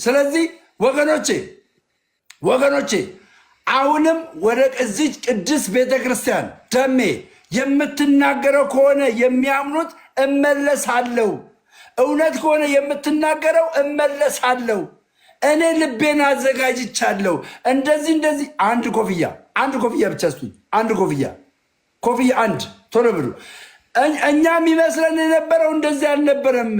ስለዚህ ወገኖቼ አሁንም ወደ እዚች ቅድስት ቤተክርስቲያን ደሜ የምትናገረው ከሆነ የሚያምኑት እመለሳለሁ እውነት ከሆነ የምትናገረው እመለሳለሁ እኔ ልቤን አዘጋጅቻለሁ እንደዚህ አንድ ኮፍያ ብቻ ስጡኝ አንድ ኮፍያ አንድ ቶሎ ብሉ እኛም ይመስለን የነበረው እንደዚህ አልነበረም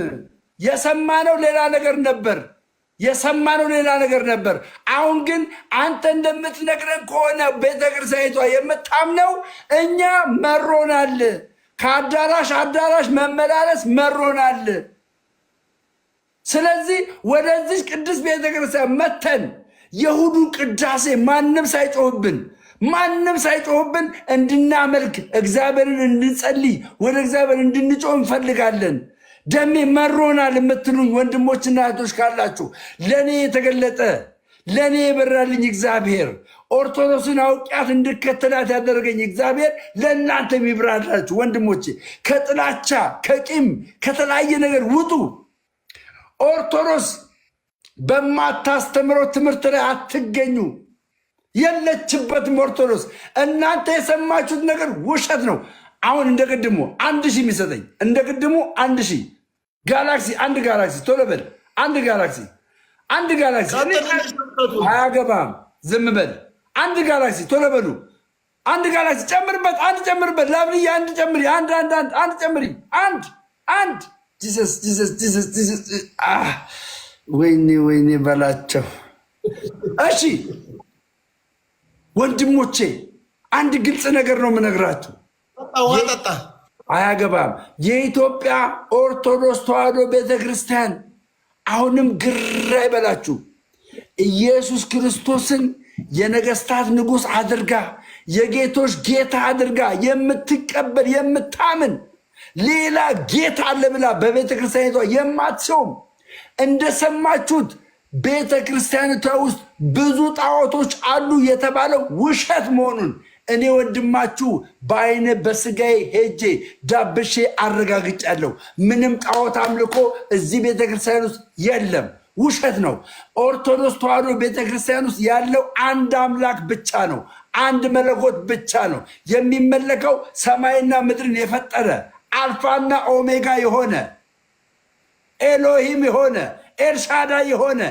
የሰማነው ሌላ ነገር ነበር አሁን ግን አንተ እንደምትነግረን ከሆነ ቤተክርስቲያኒቷ የምታምነው እኛ መሮናል ከአዳራሽ መመላለስ መሮናል ስለዚህ ወደዚህ ቅዱስ ቤተክርስቲያን መተን የሁዱን ቅዳሴ ማንም ሳይጮህብን እንድናመልክ እግዚአብሔርን እንድንጸልይ ወደ እግዚአብሔር እንድንጮህ እንፈልጋለን ደሜ መሮናል የምትሉኝ ወንድሞችና እህቶች ካላችሁ ለኔ የተገለጠ ለኔ የበራልኝ እግዚአብሔር ኦርቶዶክስን አውቂያት እንድከተላት ያደረገኝ እግዚአብሔር ለእናንተ ይብራላችሁ ወንድሞቼ ከጥላቻ ከቂም ከተለያየ ነገር ውጡ ኦርቶዶክስ በማታስተምረው ትምህርት ላይ አትገኙ የለችበትም ኦርቶዶክስ እናንተ የሰማችሁት ነገር ውሸት ነው አሁን እንደቀድሞ 1000 የሚሰጠኝ እንደቀድሞ 1000 ጋላክሲ አንድ ጋላክሲ ቶሎ በል አንድ ጋላክሲ አያገባም ዝም በል አንድ ጋላክሲ ቶሎ በሉ አንድ ጋላክሲ ጨምርበት ላብልዬ አንድ ጨምሪ አንድ ጂሰስ ወይኔ በላቸው እሺ ወንድሞቼ አንድ ግልጽ ነገር ነው የምነግራችሁ አያገባም የኢትዮጵያ ኦርቶዶክስ ተዋሕዶ ቤተክርስቲያን አሁንም ግራ ይበላችሁ ኢየሱስ ክርስቶስን የነገስታት ንጉስ አድርጋ የጌቶች ጌታ አድርጋ የምትቀበል የምታምን ሌላ ጌታ አለ ብላ በቤተክርስቲያኒቷ የማትሰውም እንደሰማችሁት ቤተክርስቲያኒቷ ውስጥ ብዙ ጣዖቶች አሉ የተባለው ውሸት መሆኑን እኔ ወንድማችሁ በአይነ በስጋዬ ሄጄ ዳብሼ አረጋግጫለሁ ምንም ጣዖት አምልኮ እዚህ ቤተክርስቲያን ውስጥ የለም ውሸት ነው ኦርቶዶክስ ተዋሕዶ ቤተክርስቲያን ውስጥ ያለው አንድ አምላክ ብቻ ነው አንድ መለኮት ብቻ ነው የሚመለከው ሰማይና ምድርን የፈጠረ አልፋና ኦሜጋ የሆነ ኤሎሂም የሆነ ኤልሻዳይ የሆነ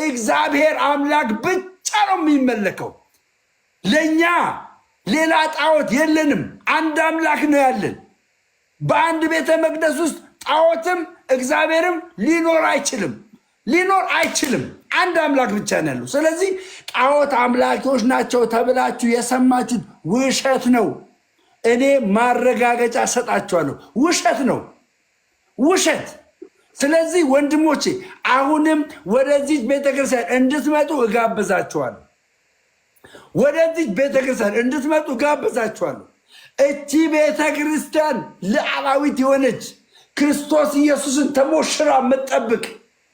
እግዚአብሔር አምላክ ብቻ ነው የሚመለከው ለኛ ሌላ ጣዖት የለንም አንድ አምላክ ነው ያለን በአንድ ቤተ መቅደስ ውስጥ ጣዖትም እግዚአብሔርም ሊኖር አይችልም አንድ አምላክ ብቻ ነው ያለው ስለዚህ ጣዖት አምላኪዎች ናቸው ተብላችሁ የሰማችሁት ውሸት ነው እኔ ማረጋገጫ ሰጣችኋለሁ ውሸት ነው ውሸት ስለዚህ ወንድሞቼ አሁንም ወደዚህ ቤተክርስቲያን እንድትመጡ እጋብዛችኋለሁ ወደዚህ ቤተክርስቲያን እንድትመጡ ጋብዛችኋለሁ እቺ ቤተክርስቲያን ለዓላዊት የሆነች ክርስቶስ ኢየሱስን ተሞሽራ የምትጠብቅ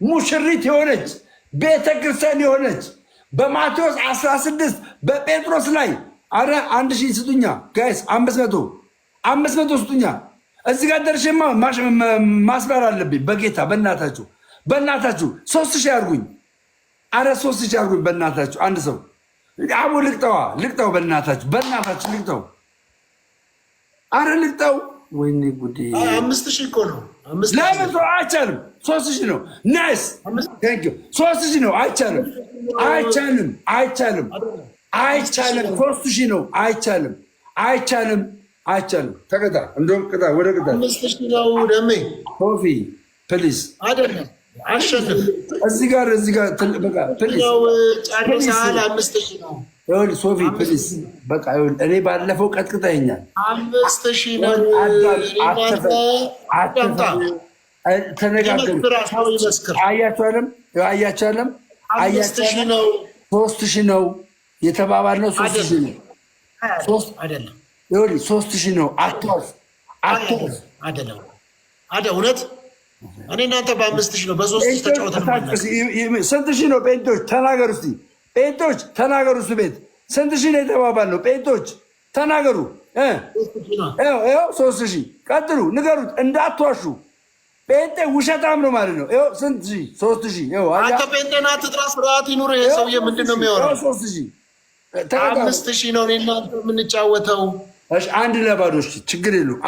ሙሽሪት የሆነች ቤተክርስቲያን የሆነች በማቴዎስ 16 በጴጥሮስ ላይ አረ 1000 ስጡኛ ጋይስ 500 ስጡኛ እዚህ ጋር ደርሼማ ማስበር አለብኝ በጌታ በእናታችሁ 3000 አድርጉኝ አረ 3000 አድርጉኝ በእናታችሁ አንድ ሰው አቡ ልቅጠው በእናታችሁ ልቅጠው አረ ልቅጠው ወይኔ ጉዴ 5000 እኮ ነው ለምን አይቻልም 3000 ነው ናይስ ቴንክ ዩ 3000 ነው አይቻልም 3000 ነው አይቻልም ተቀጣ እንደውም ቅጣ ወደ ቅጣ 5000 ነው ደሜ ኮፊ ፕሊዝ አይደለም አሸንፍ እዚህ ጋር በቃ ፕሊዝ ጨርሰሃል 5000 ነው ይኸውልህ ሶፊ ፕሊዝ በቃ ይኸውልህ እኔ ባለፈው ቀጥቅጠኸኛል 5000 ነው ተነጋገሩ አያችኋለም 5000 ነው 3000 ነው የተባባልነው 3000 ነው አይደለም ይኸውልህ 3000 ነው። አትዋሽ አይደለም እውነት እኔ እናንተ በ5000 ነው በ3000 ተጫወተን ማለት ስንት ሺህ ነው? ጴንጦች ተናገሩ እስቲ። ጴንጦች ተናገሩ። እሱ ቤት ስንት ሺህ ነው የተባባልነው? ጴንጦች ተናገሩ። ይኸው 3000 ቀጥሉ፣ ንገሩት፣ እንዳትዋሹ። ጴንጤ ውሸታም ነው ማለት ነው። ይኸው ስንት ሺህ? 3000 ይኸው አንተ ጴንጤና ትጥራ ስርዓት ይኑር። ይሄ ሰውዬ ምንድን ነው የሚያወራው? 3000 5000 ነው እኔ እናንተ የምንጫወተው። እሺ 1-0 ችግር የለውም።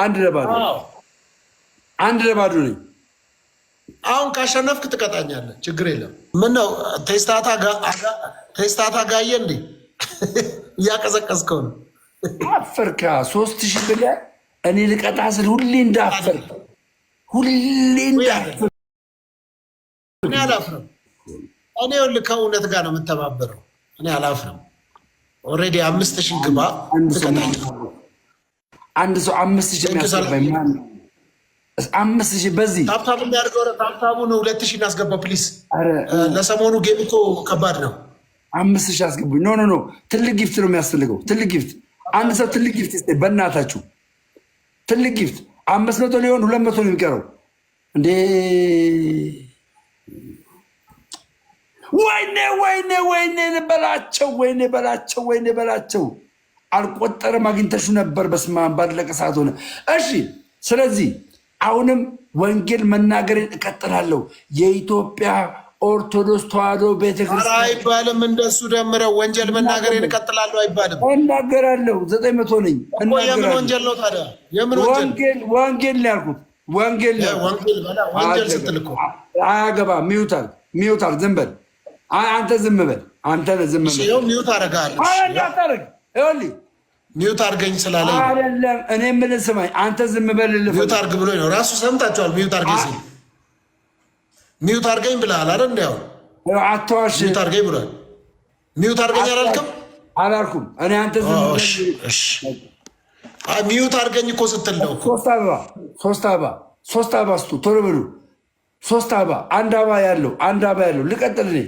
1-0 ነኝ። አሁን ካሸነፍክ ትቀጣኛለህ፣ ችግር የለም። ምነው ቴስታታ ጋየ እንዴ እያቀዘቀዝከው ነው? አፈርካ 3000 ብለህ እኔ ልቀጣ ስል ሁሌ እንዳፈርክ እኔ አላፍርም። እኔ ይኸውልህ ከእውነት ጋር ነው የምተባበረው። እኔ አላፍርም። ኦልሬዲ 5000 ግባ ትቀጣኛለህ። አንድ ሰው 5000 የሚያስገባኝ ማን? 5000 በዚህ ታብታቡ የሚያደርገው ታብታቡን 2000 እናስገባ ፕሊስ። ለሰሞኑ ጌም እኮ ከባድ ነው። 5000 አስገቡኝ። ኖ ትልቅ ጊፍት ነው የሚያስፈልገው። ትልቅ ጊፍት አንድ ሰው ትልቅ ጊፍት ይስጠኝ በእናታችሁ። ትልቅ ጊፍት 500 ሊሆን 200 ነው የሚቀረው እንዴ? ወይኔ በላቸው። አልቆጠረም። አግኝተሹ ነበር። በስመ አብ ባለቀ ሰዓት ሆነ። እሺ ስለዚህ አሁንም ወንጌል መናገርን እቀጥላለሁ። የኢትዮጵያ ኦርቶዶክስ ተዋሕዶ ቤተክርስቲያን አይባልም። እንደሱ ደምረው ወንጀል መናገርን እቀጥላለሁ አይባልም። እናገራለሁ። 900 ነኝ። የምን ወንጀል ነው ታዲያ? የምን ወንጌል ነው ያልኩት። ወንጌል ስትል እኮ አያገባም። ሚውታል ዝም በል አንተ፣ ዝም በል አንተ። ዝም በል ሚውት አደርግሃለሁ። ይኸውልህ ሚውት አድርገኝ ስላለኝ አይደለም። እኔ የምልህ ስማኝ፣ አንተ ዝም በል። ሚውት አድርግ ብሎኝ ነው ራሱ። ሰምታችኋል። ሚውት አድርገኝ ሲል ሚውት አድርገኝ ብለሃል አይደል? እንዲያው አትዋሽ። ሚውት አድርገኝ ብሏል። ሚውት አድርገኝ አላልክም? አላልኩም። እኔ አንተ ዝም በል። ሚውት አድርገኝ እኮ ስትል ነው። 3 አበባ ስጡ ቶሎ ብሉ። 3 አበባ፣ 1 አበባ ያለው ልቀጥል እኔ